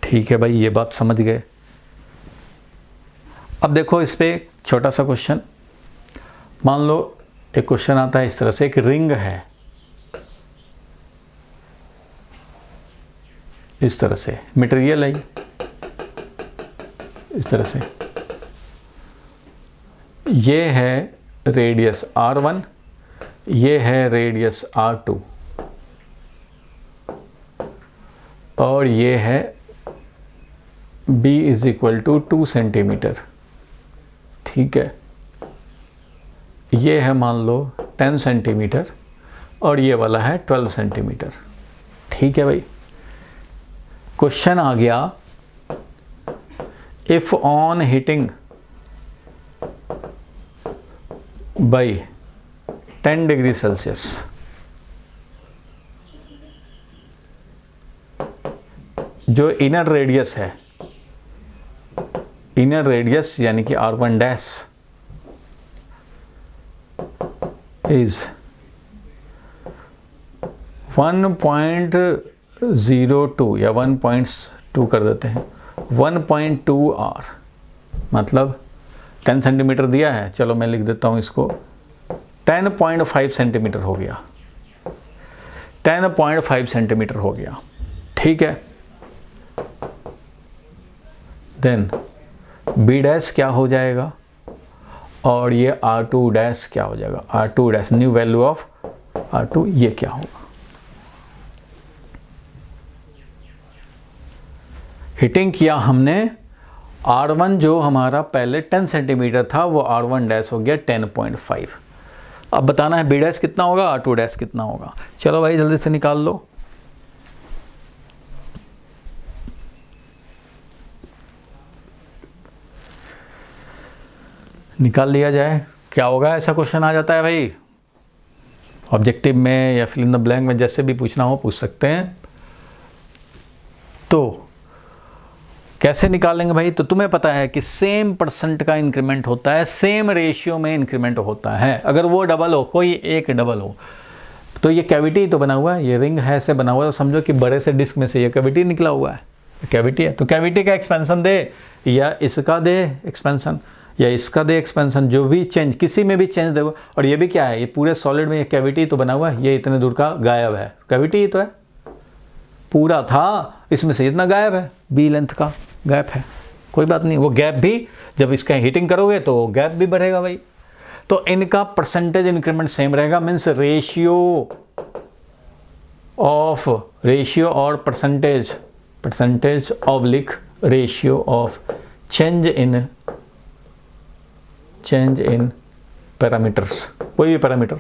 ठीक है भाई, ये बात समझ गए। अब देखो इस पे छोटा सा क्वेश्चन, मान लो एक क्वेश्चन आता है इस तरह से, एक रिंग है इस तरह से, मटेरियल है इस तरह से, ये है रेडियस R1, ये है रेडियस R2 और ये है B is equal to 2 centimetre. ठीक है, ये है मान लो 10 सेंटीमीटर और ये वाला है 12 सेंटीमीटर। ठीक है भाई, क्वेश्चन आ गया, if on heating by 10 degree Celsius जो इनर रेडियस है, इनर रेडियस यानी कि R1 डैश इज 1.02 या 1.2 कर देते हैं, 1.2 R, मतलब 10 सेंटीमीटर दिया है, चलो मैं लिख देता हूँ इसको, 10.5 सेंटीमीटर हो गया, 10.5 सेंटीमीटर हो गया। ठीक है, देन बी डैश क्या हो जाएगा, और ये R2 डैश क्या हो जाएगा, R2 dash new value of R2, ये क्या होगा। हीटिंग किया हमने, R1 जो हमारा पहले 10 सेंटीमीटर था वो R1 डैश हो गया 10.5। अब बताना है B डैश कितना होगा, R2 डैश कितना होगा। चलो भाई जल्दी से निकाल लो। निकाल लिया जाए, क्या होगा। ऐसा क्वेश्चन आ जाता है भाई ऑब्जेक्टिव में या फिल इन द ब्लैंक में, जैसे भी पूछना हो पूछ सकते हैं। तो कैसे निकालेंगे भाई, तो तुम्हें पता है कि सेम परसेंट का इंक्रीमेंट होता है, सेम रेशियो में इंक्रीमेंट होता है। अगर वो डबल हो, कोई एक डबल हो, तो ये कैविटी तो बना हुआ है, ये रिंग है से बना हुआ है, तो समझो कि बड़े से डिस्क में से ये कैविटी निकला हुआ है, कैविटी है। तो कैविटी का एक्सपेंशन दे या इसका दे एक्सपेंशन या इसका दे एक्सपेंशन, जो भी चेंज, किसी में भी चेंज देखो। और ये भी क्या है, ये पूरे सॉलिड में ये कैविटी तो बना हुआ है, ये इतने दूर का गायब है, कैविटी ही तो है। पूरा था इसमें से इतना गायब है, बी लेंथ का गैप है, कोई बात नहीं। वो गैप भी जब इसका हीटिंग करोगे तो गैप भी बढ़ेगा भाई। तो इनका परसेंटेज इंक्रीमेंट सेम रहेगा, मीन्स रेशियो और percentage oblique ratio of change in parameters, कोई भी पैरामीटर,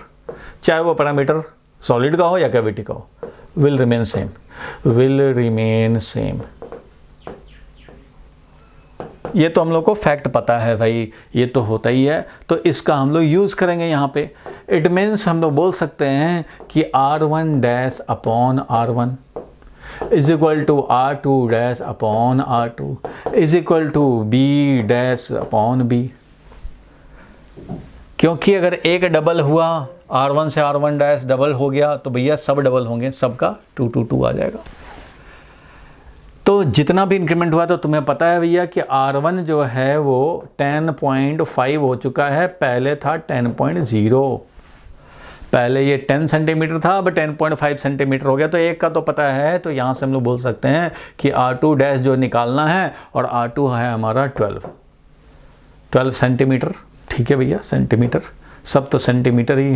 चाहे वो पैरामीटर सॉलिड का हो या कैविटी का हो, विल रिमेन सेम। ये तो हम लोग को फैक्ट पता है भाई, ये तो होता ही है। तो इसका हम लोग यूज़ करेंगे यहाँ पे। इट मीन्स हम लोग बोल सकते हैं कि R1 dash upon R1 is equal to R2 dash upon R2 is equal to B dash upon B। क्योंकि अगर एक डबल हुआ, R1 से R1 डैश डबल हो गया, तो भैया सब डबल होंगे, सबका 2 2 2 आ जाएगा। तो जितना भी इंक्रीमेंट हुआ, तो तुम्हें पता है भैया कि R1 जो है वो 10.5 हो चुका है, पहले था 10.0। पहले ये 10 सेंटीमीटर था, अब 10.5 सेंटीमीटर हो गया। तो एक का तो पता है, तो यहाँ से हम लोग बोल सकते हैं कि R2 डैश जो निकालना है, और R2 है हमारा 12 सेंटीमीटर। ठीक है भैया, सेंटीमीटर, सब तो सेंटीमीटर ही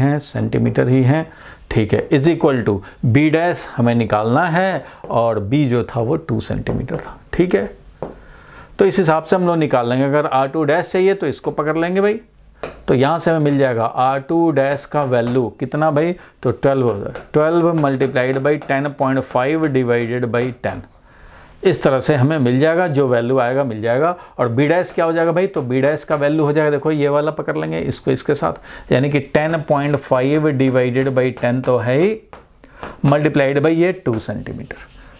हैं, ठीक है। Is equal to B dash हमें निकालना है, और B जो था वो 2 सेंटीमीटर था, ठीक है। तो इस हिसाब से हम लोग निकाल लेंगे। अगर R2 डैश चाहिए तो इसको पकड़ लेंगे भाई, तो यहाँ से हमें मिल जाएगा R2 डैश का वैल्यू कितना भाई, तो 12 मल्टीप्लाइड बाई 10.5 डिवाइडेड बाई 10। इस तरह से हमें मिल जाएगा, जो वैल्यू आएगा मिल जाएगा। और B डैश क्या हो जाएगा भाई, तो B डैश का वैल्यू हो जाएगा, देखो ये वाला पकड़ लेंगे इसको इसके साथ, यानी कि 10.5 डिवाइडेड बाई 10 तो है ही, मल्टीप्लाइड बाई ये 2 सेंटीमीटर।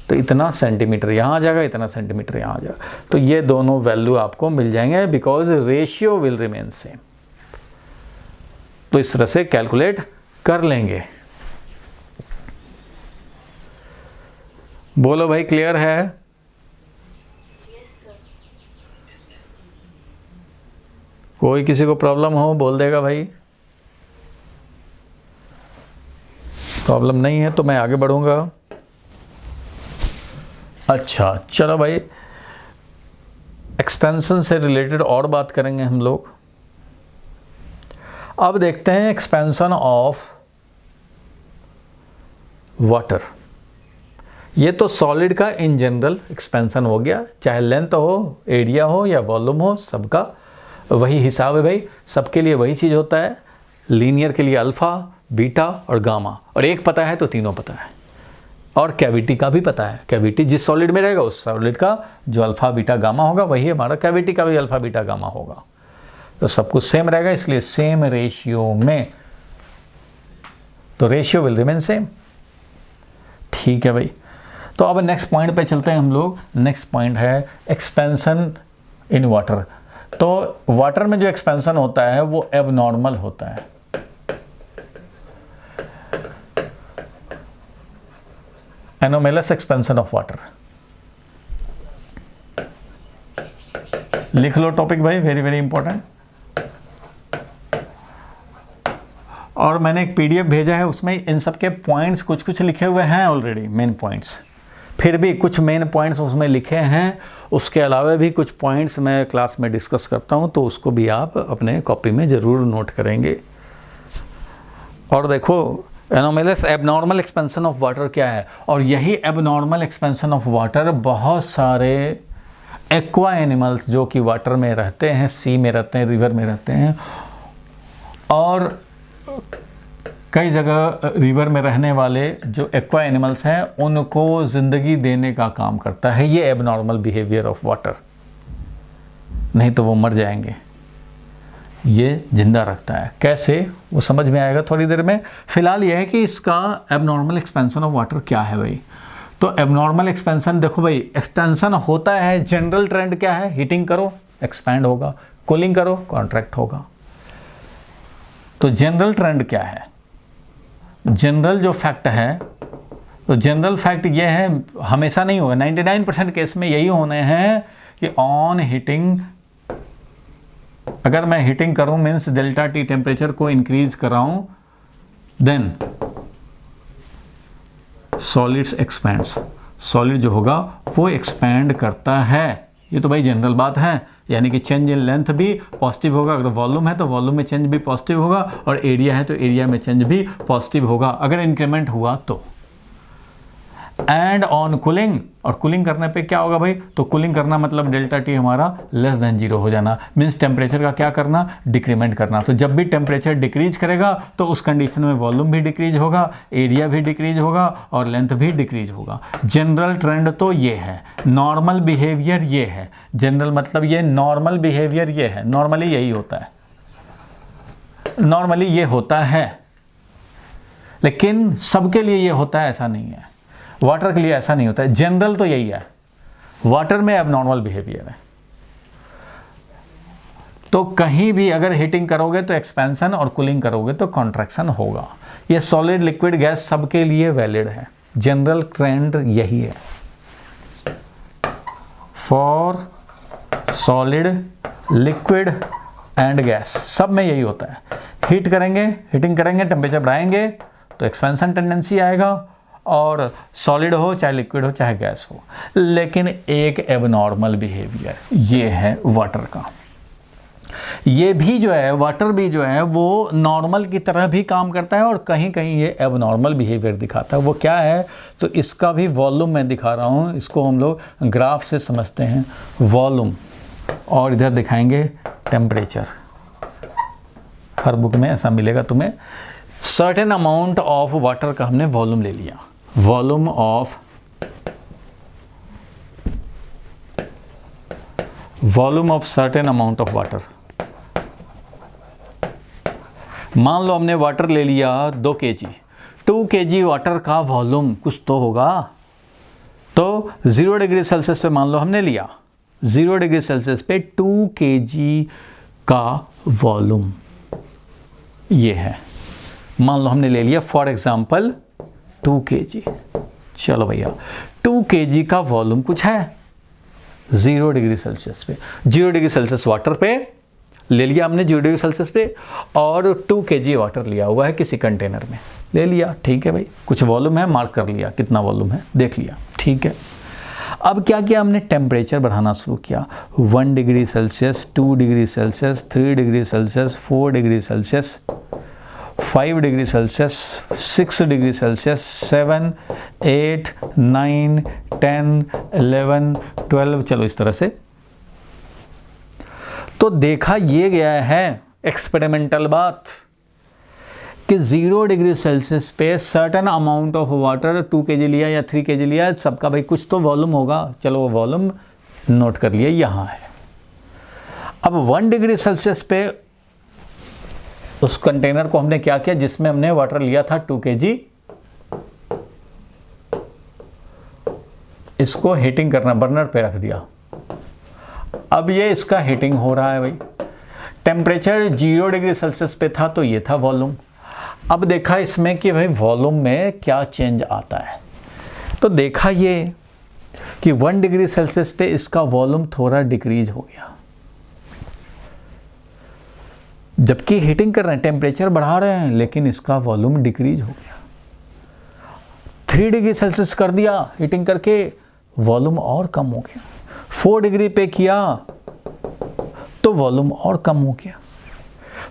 तो इतना सेंटीमीटर यहाँ आ जाएगा, इतना सेंटीमीटर यहाँ आ जाएगा। तो ये दोनों वैल्यू आपको मिल जाएंगे, because ratio will remain same. तो इस तरह से कैलकुलेट कर लेंगे। बोलो भाई, क्लियर है? कोई किसी को प्रॉब्लम हो बोल देगा भाई, प्रॉब्लम नहीं है तो मैं आगे बढ़ूंगा। अच्छा चलो भाई, एक्सपेंशन से रिलेटेड और बात करेंगे हम लोग। अब देखते हैं एक्सपेंशन ऑफ वाटर। ये तो सॉलिड का इन जनरल एक्सपेंशन हो गया, चाहे लेंथ हो, एरिया हो या वॉल्यूम हो, सबका वही हिसाब है भाई, सबके लिए वही चीज़ होता है। लीनियर के लिए अल्फ़ा, बीटा और गामा, और एक पता है तो तीनों पता है। और कैविटी का भी पता है, कैविटी जिस सॉलिड में रहेगा उस सॉलिड का जो अल्फ़ा बीटा गामा होगा वही हमारा कैविटी का भी अल्फ़ा बीटा गामा होगा। तो सब कुछ सेम रहेगा, इसलिए सेम रेशियो में, तो रेशियो विल रिमेन सेम। ठीक है भाई, तो अब नेक्स्ट पॉइंट पे चलते हैं हम लोग। नेक्स्ट पॉइंट है एक्सपेंशन इन वाटर। तो वाटर में जो एक्सपेंशन होता है वो एबनॉर्मल होता है। एनोमेलस एक्सपेंशन ऑफ वाटर, लिख लो टॉपिक भाई, वेरी वेरी इंपॉर्टेंट। और मैंने एक PDF भेजा है, उसमें इन सब के पॉइंट्स कुछ कुछ लिखे हुए हैं ऑलरेडी, मेन पॉइंट्स। फिर भी कुछ मेन पॉइंट्स उसमें लिखे हैं, उसके अलावा भी कुछ पॉइंट्स मैं क्लास में डिस्कस करता हूँ, तो उसको भी आप अपने कॉपी में ज़रूर नोट करेंगे। और देखो anomalous abnormal expansion of water क्या है, और यही एबनॉर्मल एक्सपेंशन ऑफ वाटर बहुत सारे एक्वा एनिमल्स जो कि वाटर में रहते हैं, सी में रहते हैं, रिवर में रहते हैं, और कई जगह रिवर में रहने वाले जो एक्वा एनिमल्स हैं उनको ज़िंदगी देने का काम करता है ये एबनॉर्मल बिहेवियर ऑफ वाटर। नहीं तो वो मर जाएंगे, ये जिंदा रखता है। कैसे, वो समझ में आएगा थोड़ी देर में। फिलहाल ये है कि इसका एबनॉर्मल एक्सपेंशन ऑफ वाटर क्या है भाई। तो एबनॉर्मल एक्सपेंशन देखो भाई, एक्सपेंशन होता है, जनरल ट्रेंड क्या है, हीटिंग करो एक्सपैंड होगा, कूलिंग करो कॉन्ट्रैक्ट होगा। तो जनरल ट्रेंड क्या है, जनरल जो फैक्ट है, तो जनरल फैक्ट ये है, हमेशा नहीं होगा, 99% केस में यही होने हैं कि ऑन हीटिंग, अगर मैं हीटिंग करूं मीन्स डेल्टा टी टेम्परेचर को इंक्रीज कराऊं, देन सॉलिड्स एक्सपैंड्स, सॉलिड जो होगा वो एक्सपैंड करता है। ये तो भाई जनरल बात है, यानी कि चेंज इन लेंथ भी पॉजिटिव होगा, अगर वॉल्यूम है तो वॉल्यूम में चेंज भी पॉजिटिव होगा, और एरिया है तो एरिया में चेंज भी पॉजिटिव होगा अगर इंक्रीमेंट हुआ तो। एंड ऑन कूलिंग, और कूलिंग करने पे क्या होगा भाई, तो कूलिंग करना मतलब डेल्टा टी हमारा लेस देन 0 हो जाना, मीन्स टेम्परेचर का क्या करना, डिक्रीमेंट करना। तो जब भी टेम्परेचर डिक्रीज करेगा तो उस कंडीशन में वॉल्यूम भी डिक्रीज होगा, एरिया भी डिक्रीज होगा, और लेंथ भी डिक्रीज होगा। जनरल ट्रेंड तो ये है, नॉर्मल बिहेवियर ये है, जनरल मतलब ये, नॉर्मल बिहेवियर ये है, नॉर्मली यही होता है, नॉर्मली ये होता है, लेकिन सबके लिए ये होता है ऐसा नहीं है, वाटर के लिए ऐसा नहीं होता है। जनरल तो यही है, वाटर में एबनॉर्मल बिहेवियर है। तो कहीं भी अगर हीटिंग करोगे तो एक्सपेंशन, और कूलिंग करोगे तो कॉन्ट्रैक्शन होगा। ये सॉलिड लिक्विड गैस सबके लिए वैलिड है, जनरल ट्रेंड यही है for solid, liquid and gas, सब में यही होता है। हीट करेंगे, हीटिंग करेंगे, टेम्परेचर बढ़ाएंगे तो एक्सपेंशन टेंडेंसी आएगा, और सॉलिड हो चाहे लिक्विड हो चाहे गैस हो। लेकिन एक एबनॉर्मल बिहेवियर ये है वाटर का, ये भी जो है, वाटर भी जो है वो नॉर्मल की तरह भी काम करता है, और कहीं कहीं ये एबनॉर्मल बिहेवियर दिखाता है। वो क्या है, तो इसका भी वॉल्यूम मैं दिखा रहा हूँ, इसको हम लोग ग्राफ से समझते हैं, वॉल्यूम, और इधर दिखाएंगे टेम्परेचर। हर बुक में ऐसा मिलेगा तुम्हें। सर्टेन अमाउंट ऑफ वाटर का हमने वॉल्यूम ले लिया, volume of certain amount of water. मान लो हमने वाटर ले लिया 2 kg, 2 kg वाटर का वॉल्यूम कुछ तो होगा। तो 0 डिग्री सेल्सियस पे मान लो हमने लिया, 0 डिग्री सेल्सियस पे 2 kg का वॉल्यूम ये है। मान लो हमने ले लिया फॉर एग्जांपल 2 kg। चलो भैया 2 kg का वॉल्यूम कुछ है 0 डिग्री सेल्सियस पे, 0 डिग्री सेल्सियस वाटर पे ले लिया हमने, 0 डिग्री सेल्सियस पे, और 2 kg वाटर लिया हुआ है किसी कंटेनर में, ले लिया, ठीक है भाई, कुछ वॉल्यूम है, मार्क कर लिया कितना वॉल्यूम है, देख लिया, ठीक है। अब क्या किया हमने, टेम्परेचर बढ़ाना शुरू किया, 1 degree Celsius, 2 degree Celsius, 3 degree Celsius, 4 degree Celsius, 5 degree Celsius, 6 degree Celsius, 7, 8, 9, 10, 11, 12, चलो इस तरह से। तो देखा ये गया है एक्सपेरिमेंटल बात कि 0 डिग्री सेल्सियस पे certain amount of water 2 kg लिया या 3 kg लिया, सबका भाई कुछ तो वॉल्यूम होगा, चलो वो वॉल्यूम नोट कर लिया, यहाँ है। अब 1 डिग्री सेल्सियस पे उस कंटेनर को हमने क्या किया जिसमें हमने वाटर लिया था 2 kg, इसको हीटिंग करना, बर्नर पे रख दिया। अब ये इसका हीटिंग हो रहा है भाई, टेम्परेचर 0 डिग्री सेल्सियस पे था तो ये था वॉल्यूम। अब देखा इसमें कि भाई वॉल्यूम में क्या चेंज आता है, तो देखा ये कि 1 डिग्री सेल्सियस पे इसका वॉल्यूम थोड़ा डिक्रीज हो गया, जबकि हीटिंग कर रहे हैं, टेम्परेचर बढ़ा रहे हैं, लेकिन इसका वॉल्यूम डिक्रीज हो गया। 3 डिग्री सेल्सियस कर दिया हीटिंग करके, वॉल्यूम और कम हो गया। 4 डिग्री पे किया तो वॉल्यूम और कम हो गया।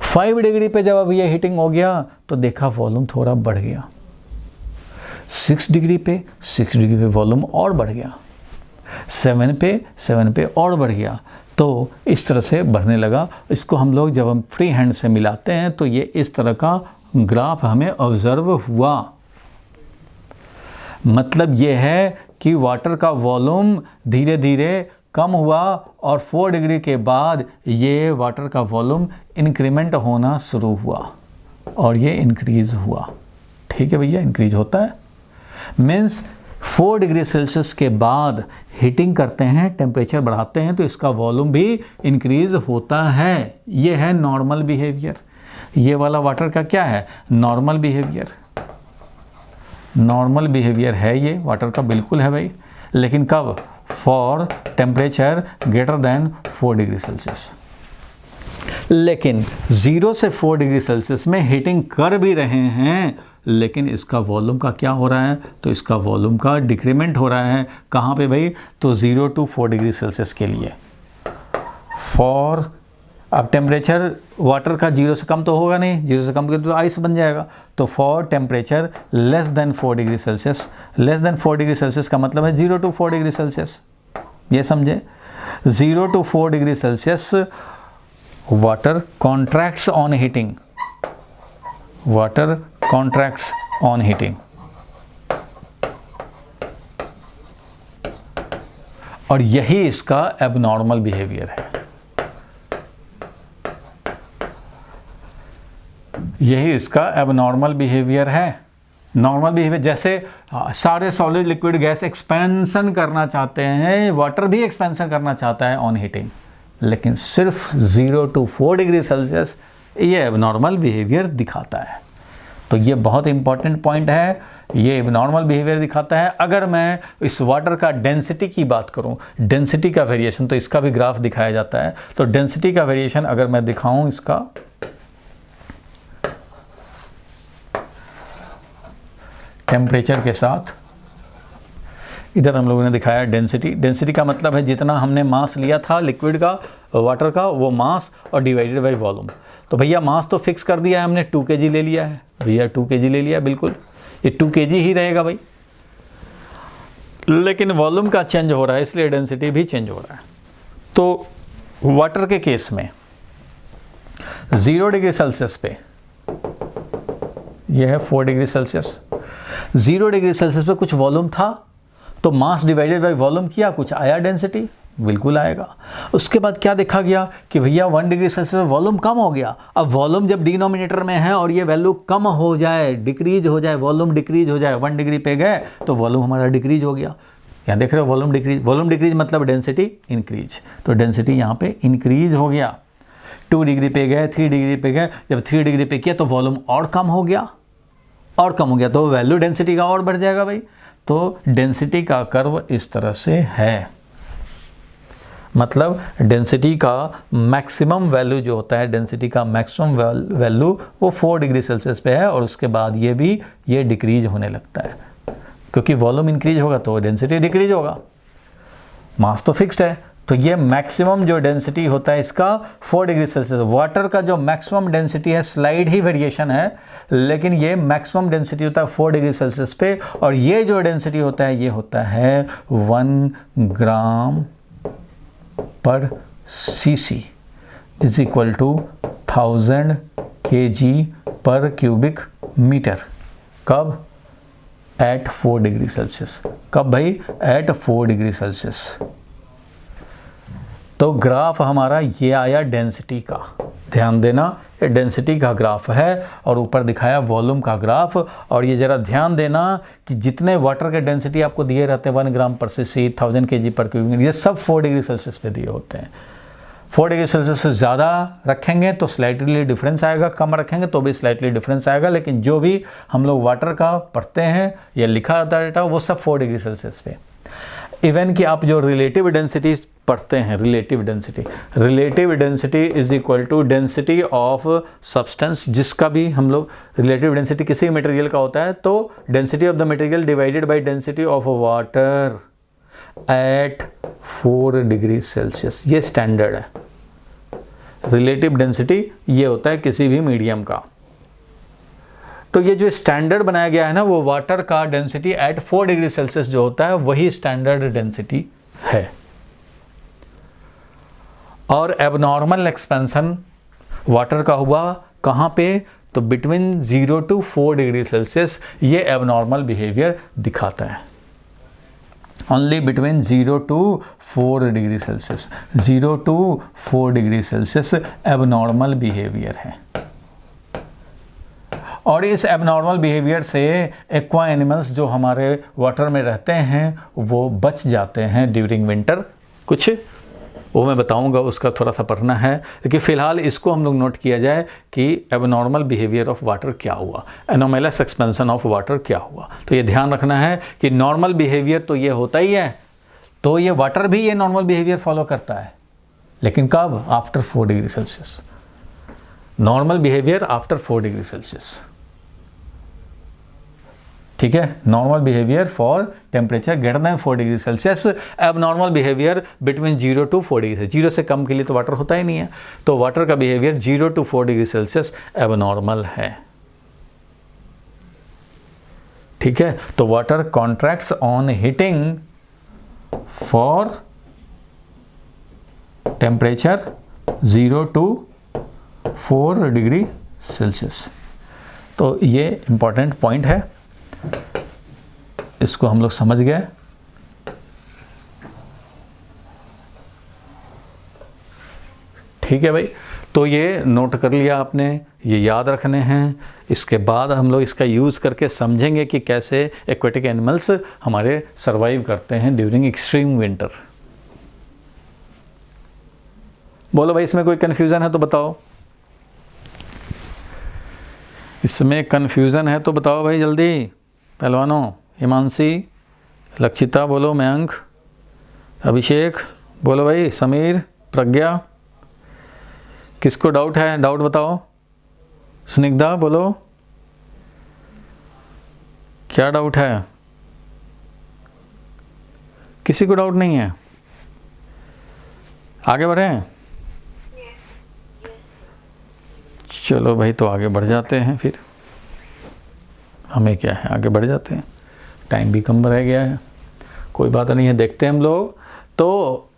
5 डिग्री पे जब अब ये हीटिंग हो गया तो देखा वॉल्यूम थोड़ा बढ़ गया। 6 डिग्री पे वॉल्यूम और बढ़ गया। 7 पे और बढ़ गया। तो इस तरह से बढ़ने लगा। इसको हम लोग जब हम फ्री हैंड से मिलाते हैं तो ये इस तरह का ग्राफ हमें ऑब्जर्व हुआ। मतलब ये है कि वाटर का वॉल्यूम धीरे धीरे कम हुआ और 4 डिग्री के बाद ये वाटर का वॉल्यूम इंक्रीमेंट होना शुरू हुआ और ये इंक्रीज़ हुआ। ठीक है भैया, इंक्रीज होता है। मीन्स 4 डिग्री सेल्सियस के बाद हीटिंग करते हैं, टेम्परेचर बढ़ाते हैं तो इसका वॉल्यूम भी इंक्रीज होता है। ये है नॉर्मल बिहेवियर। ये वाला वाटर का क्या है? Normal behaviour. नॉर्मल बिहेवियर है ये वाटर का, बिल्कुल है भाई। लेकिन कब? For temperature greater than 4 degree Celsius. लेकिन 0 से 4 डिग्री सेल्सियस में हीटिंग कर भी रहे हैं, लेकिन इसका वॉल्यूम का क्या हो रहा है? तो इसका वॉल्यूम का डिक्रीमेंट हो रहा है। कहाँ पे भाई? तो 0 to 4 डिग्री सेल्सियस के लिए। फॉर अब टेम्परेचर वाटर का 0 से कम तो होगा नहीं, 0 से कम तो आइस बन जाएगा। तो for temperature less than 4 degree Celsius, less than 4 degree Celsius का मतलब है 0 to 4 डिग्री सेल्सियस। ये समझे? 0 to 4 degree Celsius water contracts on heating, water contracts on heating. और यही इसका एबनॉर्मल बिहेवियर है। यही इसका एबनॉर्मल बिहेवियर है। नॉर्मल बिहेवियर जैसे सारे सॉलिड लिक्विड गैस एक्सपेंशन करना चाहते हैं, वाटर भी एक्सपेंशन करना चाहता है ऑन हीटिंग, लेकिन सिर्फ 0 to 4 डिग्री सेल्सियस ये एबनॉर्मल बिहेवियर दिखाता है। तो ये बहुत इंपॉर्टेंट पॉइंट है। ये एबनॉर्मल बिहेवियर दिखाता है। अगर मैं इस वाटर का डेंसिटी की बात करूं, डेंसिटी का वेरिएशन, तो इसका भी ग्राफ दिखाया जाता है। तो डेंसिटी का वेरिएशन अगर मैं दिखाऊं इसका, टेम्परेचर के साथ, इधर हम लोगों ने दिखाया डेंसिटी। डेंसिटी का मतलब है जितना हमने मास लिया था लिक्विड का, वाटर का, वो मास और डिवाइडेड बाय वॉल्यूम। तो भैया मास तो फिक्स कर दिया है हमने, 2 kg ले लिया है भैया, 2 kg ले लिया, बिल्कुल ये 2 kg ही रहेगा भाई। लेकिन वॉल्यूम का चेंज हो रहा है, इसलिए डेंसिटी भी चेंज हो रहा है। तो वाटर के केस में 0 डिग्री सेल्सियस पे, यह है 4 डिग्री सेल्सियस। 0 डिग्री सेल्सियस पे कुछ वॉल्यूम था तो मास डिवाइडेड बाय वॉल्यूम किया, कुछ आया डेंसिटी, बिल्कुल आएगा। उसके बाद क्या देखा गया कि भैया 1 डिग्री सेल्सियस में वॉल्यूम कम हो गया। अब वॉल्यूम जब डिनोमिनेटर में है और ये वैल्यू कम हो जाए, डिक्रीज हो जाए, वॉल्यूम डिक्रीज हो जाए, 1 डिग्री पे गए तो वॉल्यूम हमारा डिक्रीज हो गया। यहाँ देख रहे हो वॉल्यूम डिक्रीज, वॉल्यूम डिक्रीज मतलब डेंसिटी इंक्रीज। तो डेंसिटी यहाँ पे इंक्रीज हो गया। 2 डिग्री पे गए, 3 डिग्री पे गए, जब 3 डिग्री पे किया तो वॉल्यूम और कम हो गया, और कम हो गया तो वैल्यू डेंसिटी का और बढ़ जाएगा भाई। तो डेंसिटी का कर्व इस तरह से है। मतलब डेंसिटी का मैक्सिमम वैल्यू जो होता है, डेंसिटी का मैक्सिमम वैल्यू वो 4 डिग्री सेल्सियस पे है और उसके बाद ये डिक्रीज होने लगता है, क्योंकि वॉल्यूम इंक्रीज होगा तो डेंसिटी डिक्रीज होगा। मास तो फिक्स्ड है, तो ये मैक्सिमम जो डेंसिटी होता है इसका 4 डिग्री सेल्सियस। वाटर का जो मैक्सिमम डेंसिटी है, स्लाइड ही वेरिएशन है, लेकिन ये मैक्सिमम डेंसिटी होता है 4 डिग्री सेल्सियस पे। और ये जो डेंसिटी होता है ये होता है 1 ग्राम पर cc is equal to 1000 kg पर क्यूबिक मीटर। कब? At 4 degree Celsius. कब भाई? At 4 degree Celsius. तो ग्राफ हमारा ये आया डेंसिटी का। ध्यान देना, ये डेंसिटी का ग्राफ है और ऊपर दिखाया वॉल्यूम का ग्राफ। और ये ज़रा ध्यान देना कि जितने वाटर के डेंसिटी आपको दिए रहते हैं 1 ग्राम पर cc, 1000 kg पर क्यूबिक मीटर, ये सब 4 डिग्री सेल्सियस पे दिए होते हैं। 4 डिग्री सेल्सियस से ज़्यादा रखेंगे तो स्लाइटली डिफरेंस आएगा, कम रखेंगे तो भी स्लाइटली डिफरेंस आएगा। लेकिन जो भी हम लोग वाटर का पढ़ते हैं या लिखा जाता है डेटा, वो सब 4 डिग्री सेल्सियस पे। इवन कि आप जो रिलेटिव डेंसिटी पढ़ते हैं relative density. Relative density is equal to density of substance, जिसका भी हम लोग रिलेटिव डेंसिटी किसी मटेरियल का होता है तो density of the material divided by density of water at 4 degree Celsius, ये स्टैंडर्ड है। रिलेटिव डेंसिटी ये होता है किसी भी मीडियम का। तो ये जो स्टैंडर्ड बनाया गया है ना, वो वाटर का डेंसिटी एट 4 डिग्री सेल्सियस जो होता है वही स्टैंडर्ड डेंसिटी है। और एबनॉर्मल एक्सपेंशन वाटर का हुआ कहाँ पे, तो बिटवीन 0 to 4 डिग्री सेल्सियस ये एबनॉर्मल बिहेवियर दिखाता है। Only between 0 to 4 degree Celsius, 0 to 4 degree Celsius abnormal behaviour है। और इस एबनॉर्मल बिहेवियर से एक्वा एनिमल्स जो हमारे वाटर में रहते हैं वो बच जाते हैं ड्यूरिंग विंटर। कुछ वो मैं बताऊंगा, उसका थोड़ा सा पढ़ना है, लेकिन फ़िलहाल इसको हम लोग नोट किया जाए कि एबनॉर्मल बिहेवियर ऑफ वाटर क्या हुआ, एनोमलस एक्सपेंशन ऑफ वाटर क्या हुआ। तो ये ध्यान रखना है कि नॉर्मल बिहेवियर तो ये होता ही है, तो ये वाटर भी ये नॉर्मल बिहेवियर फॉलो करता है, लेकिन कब, after 4 degree Celsius. Normal behaviour after 4 degree Celsius, ठीक है। Normal behaviour for temperature greater than 4 degree Celsius, abnormal behaviour between 0 to 4 degree. 0 से कम के लिए तो वाटर होता ही नहीं है, तो वाटर का behaviour 0 to 4 degree Celsius abnormal है, ठीक है। तो water contracts on heating for temperature 0 to 4 degree Celsius. तो ये इंपॉर्टेंट पॉइंट है, इसको हम लोग समझ गए। ठीक है भाई, तो ये नोट कर लिया आपने, ये याद रखने हैं। इसके बाद हम लोग इसका यूज़ करके समझेंगे कि कैसे एक्वेटिक एनिमल्स हमारे सरवाइव करते हैं ड्यूरिंग एक्सट्रीम विंटर। बोलो भाई, इसमें कोई कन्फ्यूज़न है तो बताओ, इसमें कन्फ्यूज़न है तो बताओ भाई जल्दी। पहलवानों, हिमांशी, लक्षिता बोलो, मयंक, अभिषेक बोलो भाई, समीर, प्रज्ञा, किसको डाउट है, डाउट बताओ। स्निग्धा बोलो, क्या डाउट है, किसी को डाउट नहीं है, आगे बढ़ें। चलो भाई, तो आगे बढ़ जाते हैं, फिर हमें क्या है, आगे बढ़ जाते हैं, टाइम भी कम रह गया है, कोई बात नहीं है, देखते हैं हम लोग। तो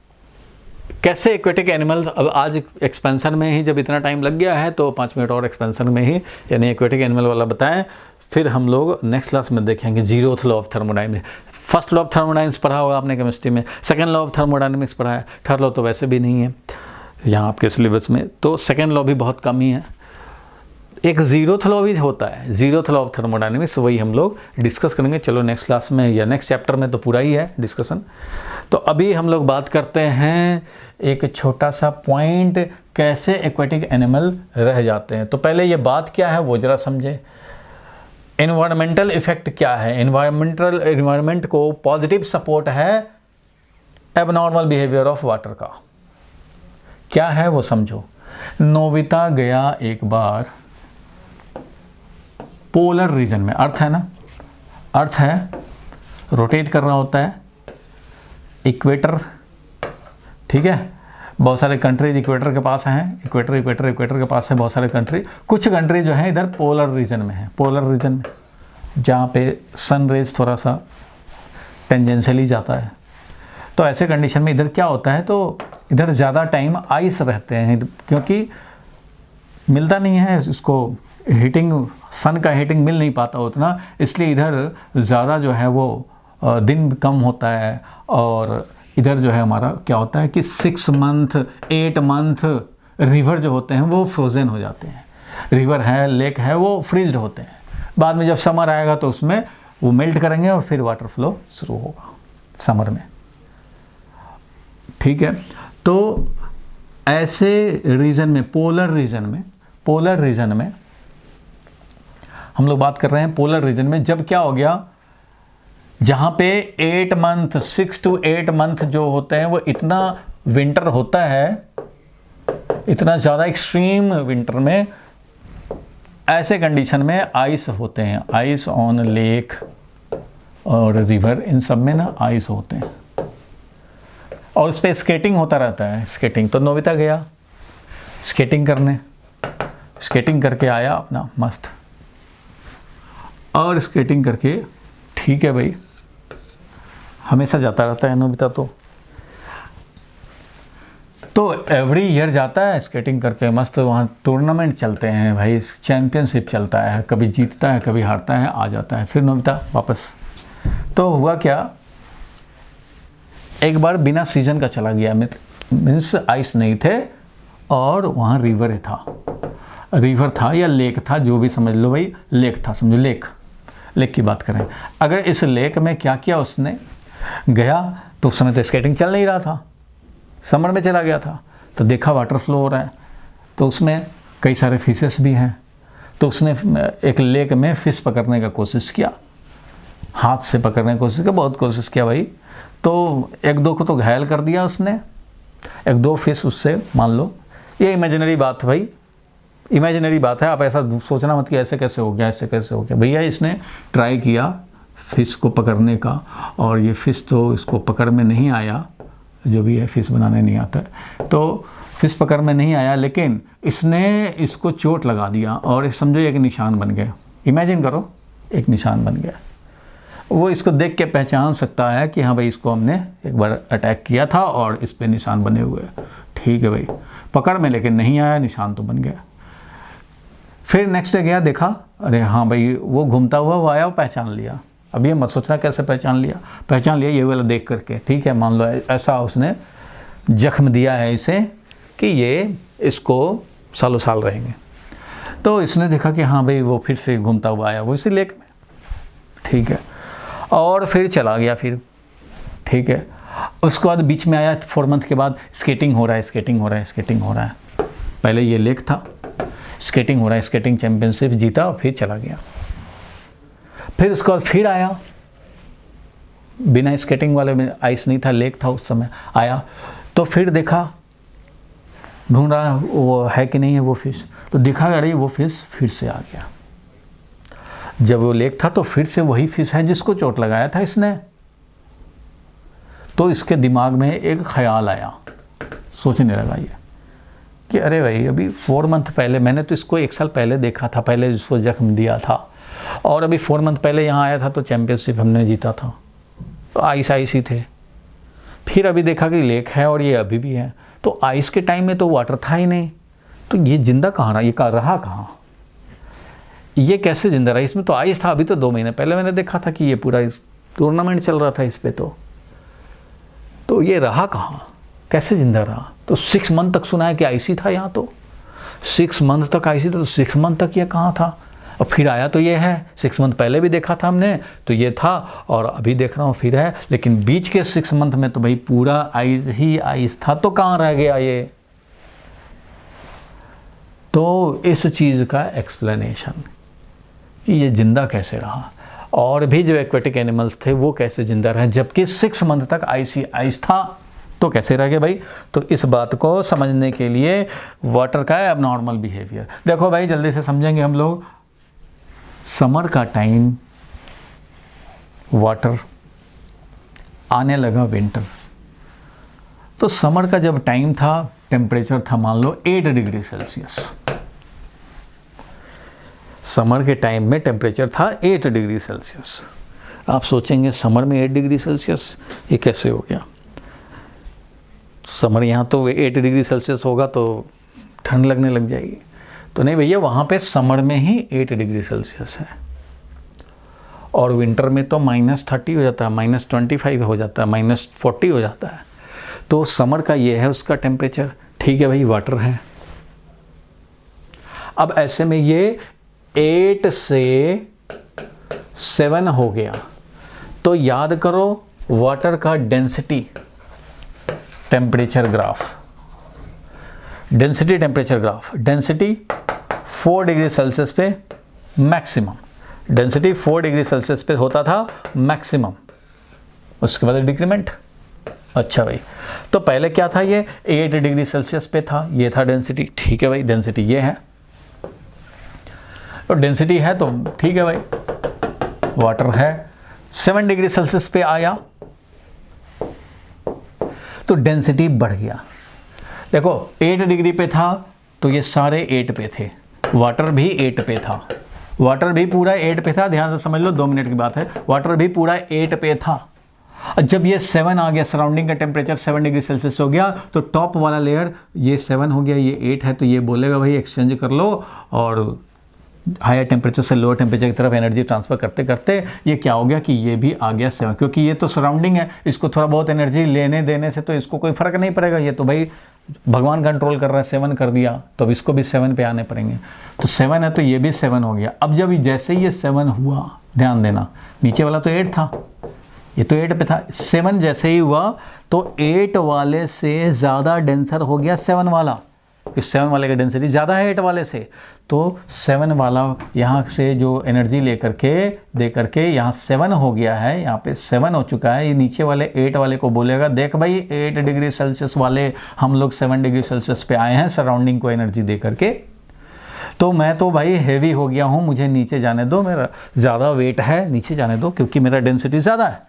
कैसे एक्वेटिक एनिमल्स, अब आज एक्सपेंशन में ही जब इतना टाइम लग गया है तो 5 मिनट और एक्सपेंशन में ही यानी एक्वेटिक एनिमल वाला बताएं, फिर हम लोग नेक्स्ट क्लास में देखेंगे 0th law of thermodynamics. First law of thermodynamics पढ़ा होगा आपने केमिस्ट्री में, सेकेंड लॉ ऑफ थर्मोडायनेमिक्स पढ़ा है, थर्ड लॉ तो वैसे भी नहीं है यहाँ आपके सिलेबस में, तो सेकेंड लॉ भी बहुत कम ही है। एक 0th लॉ भी होता है, 0th लॉ ऑफ थर्मोडायनेमिक्स, वही हम लोग डिस्कस करेंगे। चलो नेक्स्ट क्लास में या नेक्स्ट चैप्टर में तो पूरा ही है डिस्कशन। तो अभी हम लोग बात करते हैं एक छोटा सा पॉइंट, कैसे एक्वेटिक एनिमल रह जाते हैं। तो पहले ये बात क्या है वो जरा समझे। एनवायरमेंटल इफेक्ट क्या है, एनवायरमेंट को पॉजिटिव सपोर्ट है एबनॉर्मल बिहेवियर ऑफ वाटर का, क्या है वो समझो। नोबिता गया एक बार पोलर रीजन में, अर्थ है ना, अर्थ है, रोटेट कर रहा होता है, इक्वेटर, ठीक है, बहुत सारे कंट्रीज इक्वेटर के पास हैं, इक्वेटर के पास है बहुत सारे कंट्री। कुछ कंट्री जो है इधर पोलर रीजन में है, पोलर रीजन में जहाँ पे सन रेज थोड़ा सा टेंजेंशियली जाता है। तो ऐसे कंडीशन में इधर क्या होता है, तो इधर ज़्यादा टाइम आइस रहते हैं, क्योंकि मिलता नहीं है इसको हीटिंग, सन का हीटिंग मिल नहीं पाता उतना, इसलिए इधर ज़्यादा जो है वो दिन कम होता है। और इधर जो है हमारा क्या होता है कि 6 मंथ 8 मंथ रिवर जो होते हैं वो फ्रोज़न हो जाते हैं, रिवर है, लेक है, वो फ्रीज्ड होते हैं। बाद में जब समर आएगा तो उसमें वो मेल्ट करेंगे और फिर वाटर फ्लो शुरू होगा समर में, ठीक है। तो ऐसे रीजन में, पोलर रीजन में हम लोग बात कर रहे हैं। पोलर रीजन में जब क्या हो गया, जहाँ पे 8 मंथ 6 to 8 मंथ जो होते हैं वो इतना विंटर होता है, इतना ज़्यादा एक्सट्रीम विंटर में ऐसे कंडीशन में आइस होते हैं, आइस ऑन लेक और रिवर, इन सब में ना आइस होते हैं और उस पर स्केटिंग होता रहता है। स्केटिंग तो नोबिता गया स्केटिंग करने, स्केटिंग करके आया अपना मस्त, और स्केटिंग करके ठीक है भाई, हमेशा जाता रहता है नोबिता तो एवरी ईयर जाता है स्केटिंग करके मस्त। वहाँ टूर्नामेंट चलते हैं भाई, चैम्पियनशिप चलता है, कभी जीतता है कभी हारता है, आ जाता है फिर नोबिता वापस। तो हुआ क्या, एक बार बिना सीजन का चला गया, मीन्स आइस नहीं थे और वहाँ रिवर था या लेक था, जो भी समझ लो भाई, लेक था, समझो लेक की बात करें। अगर इस लेक में क्या किया उसने, गया तो उस समय तो स्केटिंग चल नहीं रहा था, समर में चला गया था, तो देखा वाटर फ्लो हो रहा है, तो उसमें कई सारे फिशेस भी हैं, तो उसने एक लेक में फ़िश पकड़ने का कोशिश किया, हाथ से पकड़ने की कोशिश किया, बहुत कोशिश किया भाई, तो एक दो को तो घायल कर दिया उसने, एक दो फिश उससे, मान लो ये इमेजिनरी बात भाई, इमेजिनरी बात है, आप ऐसा सोचना मत कि ऐसे कैसे हो गया भैया। इसने ट्राई किया फ़िश को पकड़ने का और ये फ़िश तो इसको पकड़ में नहीं आया, जो भी है फ़िश बनाने नहीं आता है, तो फ़िश पकड़ में नहीं आया, लेकिन इसने इसको चोट लगा दिया और समझो एक निशान बन गया। इमेजिन करो, एक निशान बन गया। वो इसको देख के पहचान सकता है कि हाँ भाई, इसको हमने एक बार अटैक किया था और इस पे निशान बने हुए हैं, ठीक है भाई, पकड़ में लेकिन नहीं आया, निशान तो बन गया। फिर नेक्स्ट डे गया, देखा, अरे हाँ भाई, वो घूमता हुआ वो आया, वो पहचान लिया। अब ये मत सोचना कैसे पहचान लिया ये वाला देख करके, ठीक है, मान लो ऐसा उसने जख्म दिया है इसे कि ये इसको सालों साल रहेंगे। तो इसने देखा कि हाँ भाई, वो फिर से घूमता हुआ आया, वो इसी लेक में, ठीक है, और फिर चला गया फिर, ठीक है। उसके बाद बीच में आया 4 मंथ के बाद, स्केटिंग हो रहा है। पहले ये लेक था, स्केटिंग हो रहा है, स्केटिंग चैम्पियनशिप जीता और फिर चला गया। फिर उसके बाद फिर आया, बिना स्केटिंग वाले में, आइस नहीं था, लेक था उस समय, आया तो फिर देखा, ढूंढ रहा वो है कि नहीं है वो फिश, तो देखा अरे वो फिश फिर से आ गया। जब वो लेक था तो फिर से वही फिश है जिसको चोट लगाया था इसने। तो इसके दिमाग में एक ख्याल आया, सोचने लगा ये कि अरे भाई, अभी 4 मंथ पहले मैंने तो इसको 1 साल पहले देखा था, पहले जिसको जख्म दिया था, और अभी 4 मंथ पहले यहाँ आया था तो चैम्पियनशिप हमने जीता था, तो आइस ही थे। फिर अभी देखा कि लेक है और ये अभी भी है, तो आइस के टाइम में तो वाटर था ही नहीं, तो ये जिंदा कहाँ रहा, ये रहा कहाँ, ये कैसे जिंदा रहा, इसमें तो आइस था, अभी तो 2 महीने पहले मैंने देखा था कि ये पूरा इस टूर्नामेंट चल रहा था इस पे, तो ये रहा कहाँ, कैसे जिंदा रहा। तो 6 मंथ तक सुना है कि आइस ही था यहाँ, तो 6 मंथ तक आइस ही था, तो 6 मंथ तक ये कहाँ था, और फिर आया तो ये है। 6 मंथ पहले भी देखा था हमने तो ये था, और अभी देख रहा हूँ फिर है, लेकिन बीच के 6 मंथ में तो भाई पूरा आइस ही आइस था, तो कहाँ रह गया ये। तो इस चीज़ का एक्सप्लेनेशन कि ये जिंदा कैसे रहा, और भी जो एक्वेटिक एनिमल्स थे वो कैसे जिंदा रहे, जबकि 6 मंथ तक आइस ही आइस था, तो कैसे रह गए भाई। तो इस बात को समझने के लिए वाटर का एबनॉर्मल बिहेवियर देखो भाई, जल्दी से समझेंगे हम लोग। समर का टाइम, वाटर, आने लगा विंटर, तो समर का जब टाइम था, टेम्परेचर था मान लो 8 डिग्री सेल्सियस। समर के टाइम में टेम्परेचर था 8 डिग्री सेल्सियस। आप सोचेंगे समर में 8 डिग्री सेल्सियस, ये कैसे हो गया। समर यहाँ तो 8 डिग्री सेल्सियस होगा तो ठंड लगने लग जाएगी, तो नहीं भैया, वहाँ पे समर में ही 8 डिग्री सेल्सियस है, और विंटर में तो -30 हो जाता है, -25 हो जाता है, -40 हो जाता है। तो समर का ये है उसका टेम्परेचर, ठीक है भाई, वाटर है। अब ऐसे में ये 8 से 7 हो गया, तो याद करो वाटर का density temperature graph, density temperature graph, density 4 degree Celsius पे मैक्सिमम, डेंसिटी 4 डिग्री सेल्सियस पे होता था मैक्सिमम, उसके बाद डिक्रीमेंट अच्छा भाई, तो पहले क्या था, ये 8 डिग्री सेल्सियस पे था, ये था डेंसिटी। ठीक है भाई, डेंसिटी ये है, तो डेंसिटी है तो ठीक है भाई, वाटर है। 7 डिग्री सेल्सियस पे आया तो डेंसिटी बढ़ गया। देखो 8 डिग्री पे था तो ये सारे 8 पे थे, वाटर भी 8 पे था, वाटर भी पूरा 8 पे था, ध्यान से समझ लो, 2 मिनट की बात है, वाटर भी पूरा 8 पे था। जब ये 7 आ गया, सराउंडिंग का टेम्परेचर 7 डिग्री सेल्सियस हो गया, तो टॉप वाला लेयर ये 7 हो गया, ये 8 है, तो ये बोलेगा भाई एक्सचेंज कर लो, और हायर टेम्परेचर से लोअर टेम्परेचर की तरफ एनर्जी ट्रांसफ़र करते करते ये क्या हो गया कि ये भी आ गया 7, क्योंकि ये तो सराउंडिंग है, इसको थोड़ा बहुत एनर्जी लेने देने से तो इसको कोई फ़र्क नहीं पड़ेगा, ये तो भाई भगवान कंट्रोल कर रहा है, 7 कर दिया तो अब इसको भी 7 पे आने पड़ेंगे, तो 7 है तो ये भी 7 हो गया। अब जब जैसे ही ये 7 हुआ, ध्यान देना, नीचे वाला तो 8 था, ये तो 8 पे था, 7 जैसे ही हुआ तो 8 वाले से ज़्यादा डेंसर हो गया 7 वाला, इस 7 वाले का डेंसिटी ज़्यादा है 8 वाले से, तो 7 वाला यहाँ से जो एनर्जी लेकर के दे करके यहाँ 7 हो गया है, यहाँ पे 7 हो चुका है, ये नीचे वाले 8 वाले को बोलेगा देख भाई 8 डिग्री सेल्सियस वाले हम लोग 7 डिग्री सेल्सियस पे आए हैं सराउंडिंग को एनर्जी दे करके, तो मैं तो भाई हेवी हो गया हूँ, मुझे नीचे जाने दो, मेरा ज़्यादा वेट है, नीचे जाने दो, क्योंकि मेरा डेंसिटी ज़्यादा है,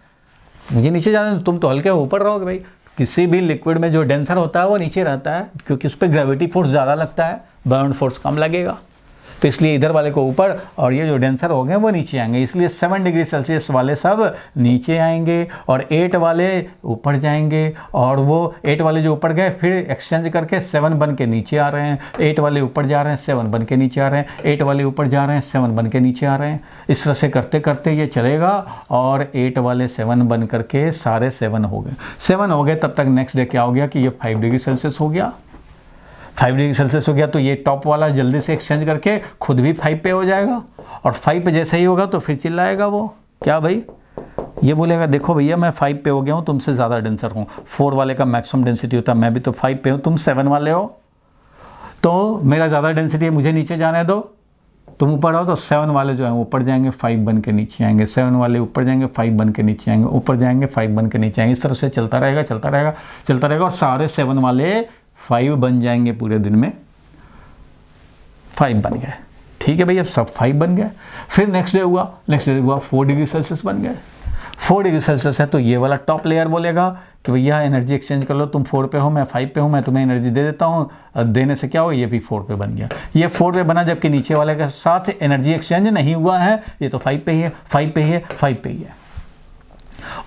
मुझे नीचे जाने दो, तुम तो हल्के ऊपर रहोगे भाई। किसी भी लिक्विड में जो डेंसर होता है वो नीचे रहता है, क्योंकि उस पर ग्रेविटी फोर्स ज़्यादा लगता है, बाउंड फोर्स कम लगेगा, तो इसलिए इधर वाले को ऊपर और ये जो डेंसर हो गए वो नीचे आएंगे, इसलिए 7 डिग्री सेल्सियस वाले सब नीचे आएंगे और 8 वाले ऊपर जाएंगे, और वो 8 वाले जो ऊपर गए फिर एक्सचेंज करके 7 बन के नीचे आ रहे हैं, 8 वाले ऊपर जा रहे हैं 7 बन के नीचे आ रहे हैं, 8 वाले ऊपर जा रहे हैं 7 बन के नीचे आ रहे हैं, इस तरह से करते करते ये चलेगा, और 8 वाले 7 बन करके सारे 7 हो गए। 7 हो गए तब तक नेक्स्ट डे क्या हो गया कि ये 5 डिग्री सेल्सियस हो गया, 5 डिग्री सेल्सियस हो गया, तो ये टॉप वाला जल्दी से एक्सचेंज करके खुद भी 5 पे हो जाएगा, और 5 पे जैसे ही होगा तो फिर चिल्लाएगा वो, क्या भाई, ये बोलेगा देखो भैया मैं 5 पे हो गया हूँ, तुमसे ज़्यादा डेंसर हूँ, 4 वाले का मैक्सिमम डेंसिटी होता है, मैं भी तो 5 पे हूँ, तुम 7 वाले हो, तो मेरा ज़्यादा डेंसिटी है, मुझे नीचे जाने दो, तुम ऊपर आओ, तो 7 वाले जो हैं ऊपर जाएंगे 5 बन के नीचे आएंगे, 7 वाले ऊपर जाएंगे 5 बन के नीचे आएंगे, ऊपर जाएंगे 5 बन के नीचे आएंगे, इस तरह से चलता रहेगा चलता रहेगा चलता रहेगा, और सारे 7 वाले 5 बन जाएंगे, पूरे दिन में 5 बन गए। ठीक है भैया, सब 5 बन गए। फिर नेक्स्ट डे हुआ 4 डिग्री सेल्सियस बन गए। 4 डिग्री सेल्सियस है तो ये वाला टॉप लेयर बोलेगा कि भैया एनर्जी एक्सचेंज कर लो, तुम 4 पे हो मैं 5 पे हूँ, मैं तुम्हें एनर्जी दे देता हूँ, देने से क्या हो, ये भी 4 पे बन गया, ये 4 पे बना, जबकि नीचे वाले के साथ एनर्जी एक्सचेंज नहीं हुआ है, ये तो 5 पे ही है, 5 पे ही है, 5 पे ही है।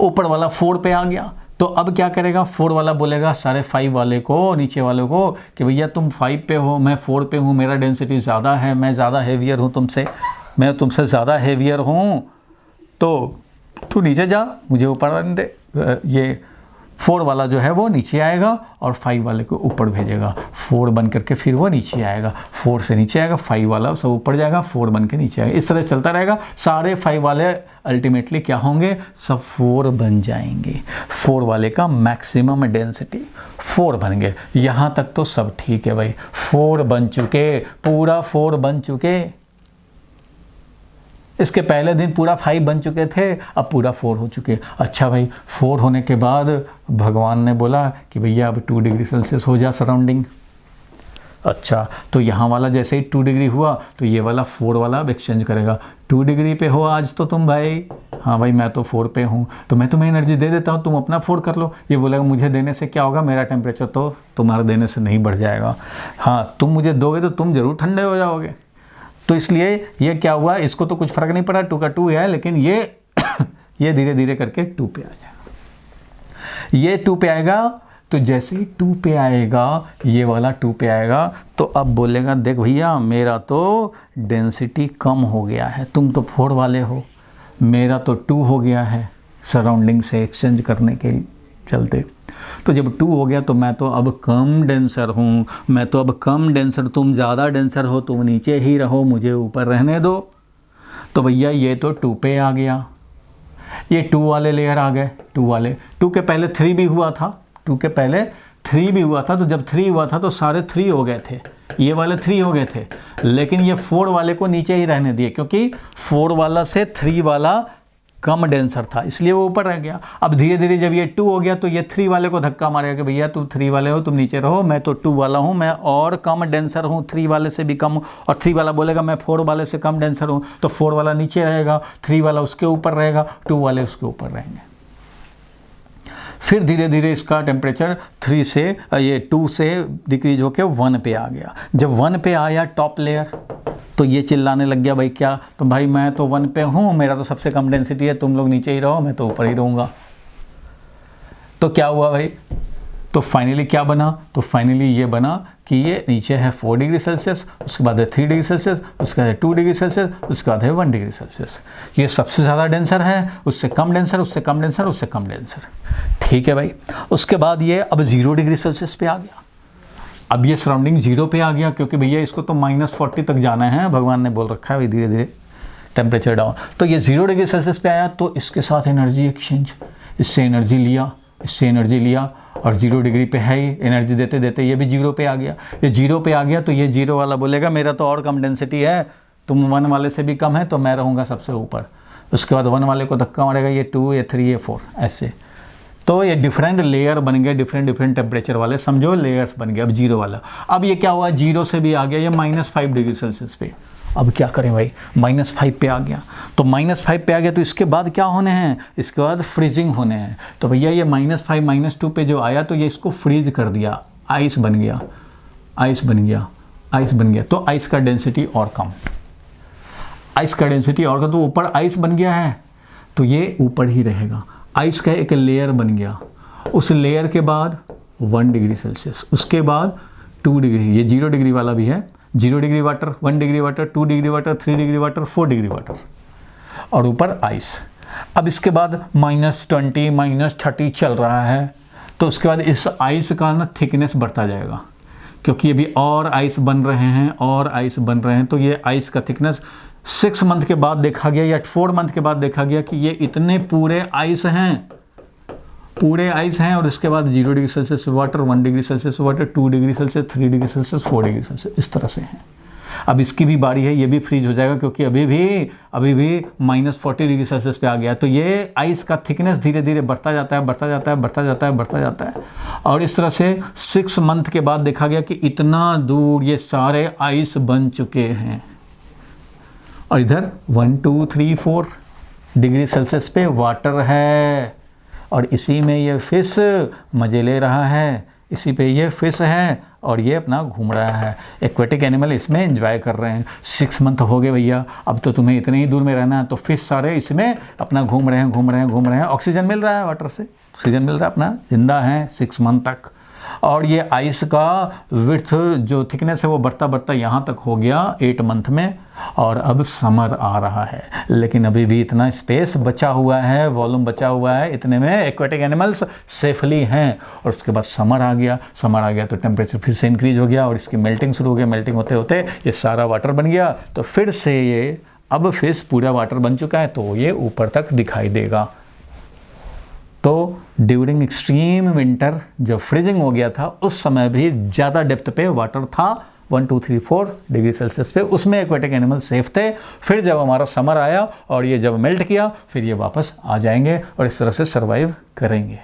ऊपर वाला 4 पे आ गया, तो अब क्या करेगा, 4 वाला बोलेगा सारे 5 वाले को, नीचे वाले को, कि भैया तुम 5 पे हो मैं 4 पे हूँ, मेरा डेंसिटी ज़्यादा है, मैं ज़्यादा हेवियर हूँ तुमसे, मैं तुमसे ज़्यादा हेवियर हूँ, तो तू नीचे जा, मुझे ऊपर आने दे। ये 4 वाला जो है वो नीचे आएगा और 5 वाले को ऊपर भेजेगा, 4 बन करके फिर वो नीचे आएगा, 4 से नीचे आएगा, 5 वाला सब ऊपर जाएगा, 4 बन के नीचे आएगा, इस तरह चलता रहेगा। सारे 5 वाले अल्टीमेटली क्या होंगे, सब 4 बन जाएंगे। 4 वाले का मैक्सिमम डेंसिटी 4 बन गए। यहाँ तक तो सब ठीक है भाई, 4 बन चुके, पूरा 4 बन चुके। इसके पहले दिन पूरा 5 बन चुके थे, अब पूरा 4 हो चुके। अच्छा भाई, 4 होने के बाद भगवान ने बोला कि भैया अब 2 डिग्री सेल्सियस हो जा सराउंडिंग। अच्छा, तो यहाँ वाला जैसे ही 2 डिग्री हुआ तो ये वाला 4 वाला अब एक्सचेंज करेगा। 2 डिग्री पे हो आज तो तुम भाई, हाँ भाई मैं तो 4 पे हूँ, तो मैं तुम्हें एनर्जी दे देता हूँ, तुम अपना 4 कर लो। ये बोलेगा मुझे देने से क्या होगा, मेरा टेम्परेचर तो तुम्हारा देने से नहीं बढ़ जाएगा, हाँ तुम मुझे दोगे तो तुम ज़रूर ठंडे हो जाओगे। तो इसलिए ये क्या हुआ, इसको तो कुछ फ़र्क नहीं पड़ा, 2 का 2 है, लेकिन ये धीरे धीरे करके 2 पे आ जाएगा। ये 2 पे आएगा, तो जैसे ही 2 पे आएगा, ये वाला 2 पे आएगा, तो अब बोलेगा देख भैया मेरा तो डेंसिटी कम हो गया है, तुम तो 4 वाले हो, मेरा तो 2 हो गया है सराउंडिंग से एक्सचेंज करने के चलते। तो जब 2 हो गया तो मैं तो अब कम डेंसर हूँ, मैं तो अब कम डेंसर, तुम ज़्यादा डेंसर हो, तुम नीचे ही रहो, मुझे ऊपर रहने दो। तो भैया ये तो 2 पे आ गया, ये 2 वाले लेयर आ गए। 2 वाले, 2 के पहले 3 भी हुआ था, 2 के पहले 3 भी हुआ था, तो जब 3 हुआ था तो सारे 3 हो गए थे, ये वाले 3 हो गए थे, लेकिन ये 4 वाले को नीचे ही रहने दिए, क्योंकि 4 वाला से 3 वाला कम डेंसर था, इसलिए वो ऊपर रह गया। अब धीरे धीरे जब ये 2 हो गया तो ये 3 वाले को धक्का मारेगा कि भैया तुम 3 वाले हो, तुम नीचे रहो, मैं तो 2 वाला हूँ, मैं और कम डेंसर हूँ, 3 वाले से भी कम हूँ। और 3 वाला बोलेगा मैं 4 वाले से कम डेंसर हूँ, तो 4 वाला नीचे रहेगा, 3 वाला उसके ऊपर रहेगा, 2 वाले उसके ऊपर रहेंगे। फिर धीरे धीरे इसका टेम्परेचर 3 से ये 2 से डिक्रीज होकर 1 पे आ गया। जब 1 पे आया टॉप लेयर तो ये चिल्लाने लग गया, भाई क्या, तो भाई मैं तो 1 पे हूँ, मेरा तो सबसे कम डेंसिटी है, तुम लोग नीचे ही रहो, मैं तो ऊपर ही रहूँगा। तो क्या हुआ भाई, तो फाइनली क्या बना, तो फाइनली ये बना कि ये नीचे है 4 डिग्री सेल्सियस, उसके बाद है 3 डिग्री सेल्सियस, उसके बाद है 2 डिग्री सेल्सियस, उसके बाद है 1 डिग्री सेल्सियस। ये सबसे ज़्यादा डेंसर है, उससे कम डेंसर, उससे कम डेंसर, उससे कम डेंसर। ठीक है भाई। उसके बाद ये अब 0 डिग्री सेल्सियस पे आ गया। अब ये सराउंडिंग 0 पे आ गया, क्योंकि भैया इसको तो -40 तक जाना है, भगवान ने बोल रखा है भाई धीरे धीरे टेम्परेचर डाउन। तो ये 0 डिग्री सेल्सियस पे आया, तो इसके साथ एनर्जी एक्सचेंज, इससे एनर्जी लिया, इससे एनर्जी लिया, और 0 डिग्री पे है ही, एनर्जी देते देते ये भी 0 पे आ गया। ये 0 पे आ गया तो ये 0 वाला बोलेगा मेरा तो और कम डेंसिटी है, तुम 1 वाले से भी कम है, तो मैं रहूँगा सबसे ऊपर। उसके बाद 1 वाले को धक्का मारेगा, ये 2, ये 3, ये 4, ऐसे। तो ये डिफरेंट लेयर बन गए, डिफरेंट टेम्परेचर वाले, समझो लेयर्स बन गए। अब 0 वाला, अब ये क्या हुआ, 0 से भी आ गया ये -5 डिग्री सेल्सियस पे। अब क्या करें भाई, -5 पे आ गया, तो -5 पे आ गया तो इसके बाद क्या होने हैं, इसके बाद फ्रीजिंग होने हैं। तो भैया ये -5 -2 पे जो आया तो ये इसको फ्रीज कर दिया, आइस बन गया, आइस बन गया, आइस बन गया। तो आइस का डेंसिटी और कम, आइस का डेंसिटी और कम, तो ऊपर आइस बन गया है तो ये ऊपर ही रहेगा। आइस का एक लेयर बन गया, उस लेयर के बाद 1 डिग्री सेल्सियस, उसके बाद 2 डिग्री, ये 0 डिग्री वाला भी है, 0 degree water, 1 degree water, 2 degree water, 3 degree water, 4 degree water, और ऊपर आइस। अब इसके बाद -20 -30 चल रहा है, तो उसके बाद इस आइस का ना थिकनेस बढ़ता जाएगा, क्योंकि अभी और आइस बन रहे हैं, और आइस बन रहे हैं। तो ये आइस का थिकनेस 6 मंथ के बाद देखा गया या 4 मंथ के बाद देखा गया कि ये इतने पूरे आइस हैं, पूरे आइस हैं। और इसके बाद 0 degree Celsius water, 1 degree Celsius water, 2 degree Celsius, 3 degree Celsius, 4 degree Celsius, इस तरह से हैं। अब इसकी भी बारी है, ये भी फ्रीज हो जाएगा, क्योंकि अभी भी -40 डिग्री सेल्सियस पे आ गया। तो ये आइस का थिकनेस धीरे धीरे बढ़ता जाता है, बढ़ता जाता है, बढ़ता जाता है, बढ़ता जाता है। और इस तरह से 6 मंथ के बाद देखा गया कि इतना दूर ये सारे आइस बन चुके हैं। और इधर 1 2 3 4 डिग्री सेल्सियस पे वाटर है, और इसी में ये फिश मज़े ले रहा है, इसी पे ये फिश है और ये अपना घूम रहा है। एक्वेटिक एनिमल इसमें एंजॉय कर रहे हैं। 6 मंथ हो गए भैया, अब तो तुम्हें इतने ही दूर में रहना है, तो फिश सारे इसमें अपना घूम रहे हैं, घूम रहे हैं, घूम रहे हैं। ऑक्सीजन मिल रहा है, वाटर से ऑक्सीजन मिल रहा है, अपना जिंदा है 6 मंथ तक। और ये आइस का विड्थ जो थिकनेस है वो बढ़ता बढ़ता यहाँ तक हो गया 8 मंथ में। और अब समर आ रहा है, लेकिन अभी भी इतना स्पेस बचा हुआ है, वॉल्यूम बचा हुआ है, इतने में एक्वेटिक एनिमल्स सेफली हैं। और उसके बाद समर आ गया, समर आ गया तो टेम्परेचर फिर से इंक्रीज हो गया और इसकी मेल्टिंग शुरू हो गया। मेल्टिंग होते होते ये सारा वाटर बन गया, तो फिर से ये अब फिश पूरा वाटर बन चुका है, तो ये ऊपर तक दिखाई देगा। तो ड्यूरिंग एक्सट्रीम विंटर जब फ्रीजिंग हो गया था, उस समय भी ज़्यादा डेप्थ पे वाटर था, 1 2 3 4 डिग्री सेल्सियस पे, उसमें एक्वेटिक एनिमल सेफ थे। फिर जब हमारा समर आया और ये जब मेल्ट किया, फिर ये वापस आ जाएंगे और इस तरह से सर्वाइव करेंगे।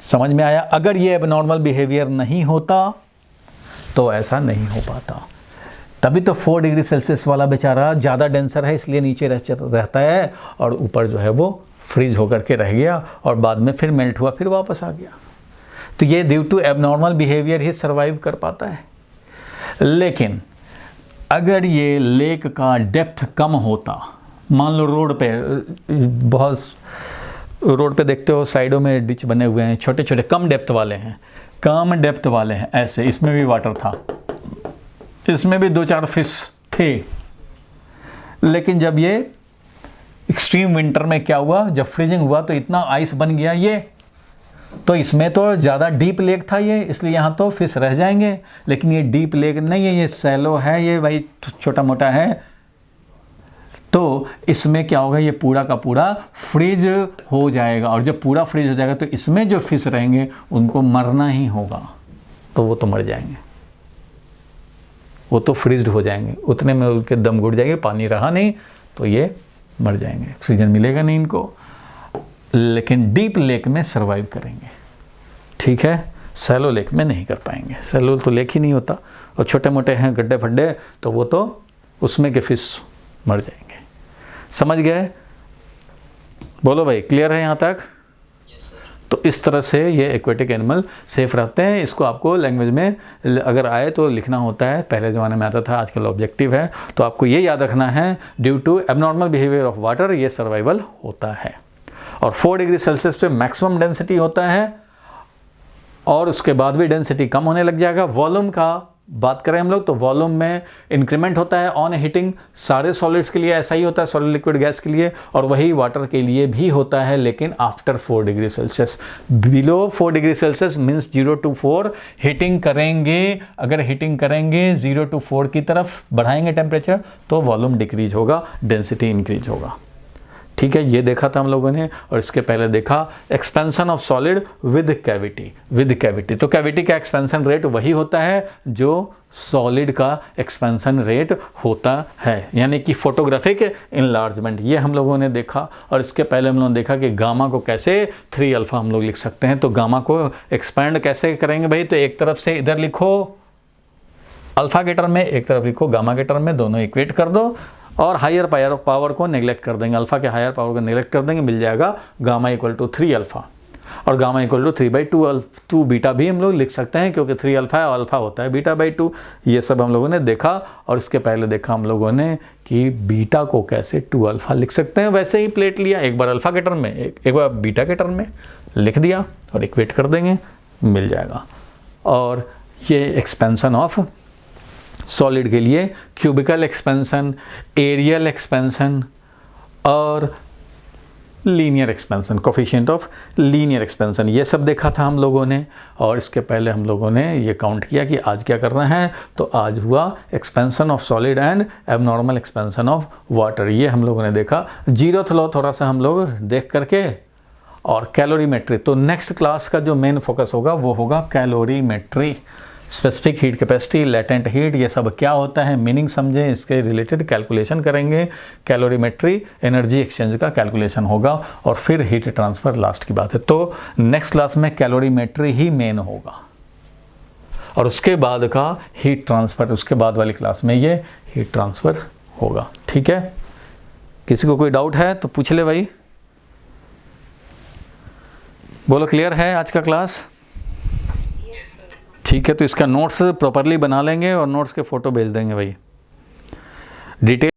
समझ में आया? अगर ये एबनॉर्मल बिहेवियर नहीं होता तो ऐसा नहीं हो पाता। तभी तो 4 डिग्री सेल्सियस वाला बेचारा ज़्यादा डेंसर है, इसलिए नीचे रहता है, और ऊपर जो है वो फ्रीज होकर के रह गया और बाद में फिर मेल्ट हुआ, फिर वापस आ गया। तो ये ड्यू टू एबनॉर्मल बिहेवियर ही सर्वाइव कर पाता है। लेकिन अगर ये लेक का डेप्थ कम होता, मान लो रोड पे, बहुत रोड पे देखते हो साइडों में डिच बने हुए हैं, छोटे छोटे कम डेप्थ वाले हैं, कम डेप्थ वाले हैं ऐसे, इसमें भी वाटर था, इसमें भी 2-4 फिश थे। लेकिन जब ये एक्सट्रीम विंटर में क्या हुआ, जब फ्रीजिंग हुआ तो इतना आइस बन गया ये, तो इसमें तो ज़्यादा डीप लेक था ये, इसलिए यहाँ तो फिश रह जाएंगे। लेकिन ये डीप लेक नहीं है, ये सैलो है, ये भाई छोटा मोटा है। तो इसमें क्या होगा, ये पूरा का पूरा फ्रीज हो जाएगा, और जब पूरा फ्रीज हो जाएगा तो इसमें जो फिश रहेंगे उनको मरना ही होगा, तो वो तो मर जाएंगे, वो तो फ्रीज्ड हो जाएंगे, उतने में उनके दम घुट जाएंगे, पानी रहा नहीं तो ये मर जाएंगे, ऑक्सीजन मिलेगा नहीं इनको, लेकिन डीप लेक में सर्वाइव करेंगे, ठीक है। सैलो लेक में नहीं कर पाएंगे, सैलो तो लेक ही नहीं होता, और छोटे मोटे हैं गड्ढे फड्डे तो वो तो उसमें के फिश मर जाएंगे। समझ गए? बोलो भाई, क्लियर है यहाँ तक? Yes sir. तो इस तरह से ये एक्वेटिक एनिमल सेफ रहते हैं। इसको आपको लैंग्वेज में अगर आए तो लिखना होता है, पहले ज़माने में आता था, आजकल ऑब्जेक्टिव है। तो आपको ये याद रखना है, due to abnormal behaviour of water ये सर्वाइवल होता है। और 4 डिग्री सेल्सियस पे मैक्सिमम डेंसिटी होता है, और उसके बाद भी डेंसिटी कम होने लग जाएगा। वॉल्यूम का बात करें हम लोग तो वॉल्यूम में इंक्रीमेंट होता है ऑन हीटिंग। सारे सॉलिड्स के लिए ऐसा ही होता है, सॉलिड लिक्विड गैस के लिए, और वही वाटर के लिए भी होता है, लेकिन after 4 degree Celsius. Below 4 degree Celsius means 0 to 4 heating करेंगे। अगर हीटिंग करेंगे 0 to 4 की तरफ बढ़ाएंगे टेम्परेचर, तो वॉल्यूम डिक्रीज होगा, डेंसिटी इंक्रीज होगा, ठीक है। ये देखा था हम लोगों ने। और इसके पहले देखा expansion of solid with cavity, with cavity. तो कैविटी का एक्सपेंशन रेट वही होता है जो सॉलिड का एक्सपेंशन रेट होता है, यानी कि फोटोग्राफिक इनलार्जमेंट, ये हम लोगों ने देखा। और इसके पहले हम लोगों ने देखा कि गामा को कैसे 3 अल्फा हम लोग लिख सकते हैं। तो गामा को एक्सपैंड कैसे करेंगे भाई? तो एक तरफ से इधर लिखो अल्फा के टर्म में, एक तरफ लिखो गामा के टर्म में, दोनों इक्वेट कर दो, और हायर पावर को नेग्लेक्ट कर देंगे, अल्फा के हायर पावर को नेग्लेक्ट कर देंगे, मिल जाएगा गामा इक्वल टू 3 अल्फा, और गामा इक्वल टू 3/2 बीटा भी हम लोग लिख सकते हैं, क्योंकि 3 अल्फा है, अल्फा होता है बीटा/2। ये सब हम लोगों ने देखा। और इसके पहले देखा हम लोगों ने कि बीटा को कैसे 2 अल्फा लिख सकते हैं। वैसे ही प्लेट लिया, एक बार अल्फा के टर्म में, एक बार बीटा के टर्म में लिख दिया, और इक्वेट कर देंगे, मिल जाएगा। और ये एक्सपेंशन ऑफ सॉलिड के लिए क्यूबिकल एक्सपेंशन, एरियल एक्सपेंशन और linear expansion, coefficient of linear expansion, ये सब देखा था हम लोगों ने। और इसके पहले हम लोगों ने ये काउंट किया कि आज क्या करना है। तो आज हुआ expansion of solid and abnormal expansion of water, ये हम लोगों ने देखा। जीरोथ लॉ थोड़ा सा हम लोग देख करके, और कैलोरीमेट्री। तो नेक्स्ट क्लास का जो मेन फोकस होगा वो होगा calorimetry, specific heat capacity, latent heat, ये सब क्या होता है, मीनिंग समझें, इसके रिलेटेड कैलकुलेशन करेंगे। कैलोरीमेट्री एनर्जी एक्सचेंज का कैलकुलेशन होगा, और फिर हीट ट्रांसफ़र लास्ट की बात है। तो नेक्स्ट क्लास में कैलोरीमेट्री ही मेन होगा, और उसके बाद का हीट ट्रांसफ़र, उसके बाद वाली क्लास में ये हीट ट्रांसफ़र होगा, ठीक है। किसी को कोई डाउट है तो पूछ ले भाई। बोलो, क्लियर है आज का क्लास? ठीक है, तो इसका नोट्स प्रॉपरली बना लेंगे और नोट्स के फ़ोटो भेज देंगे भाई। डिटेल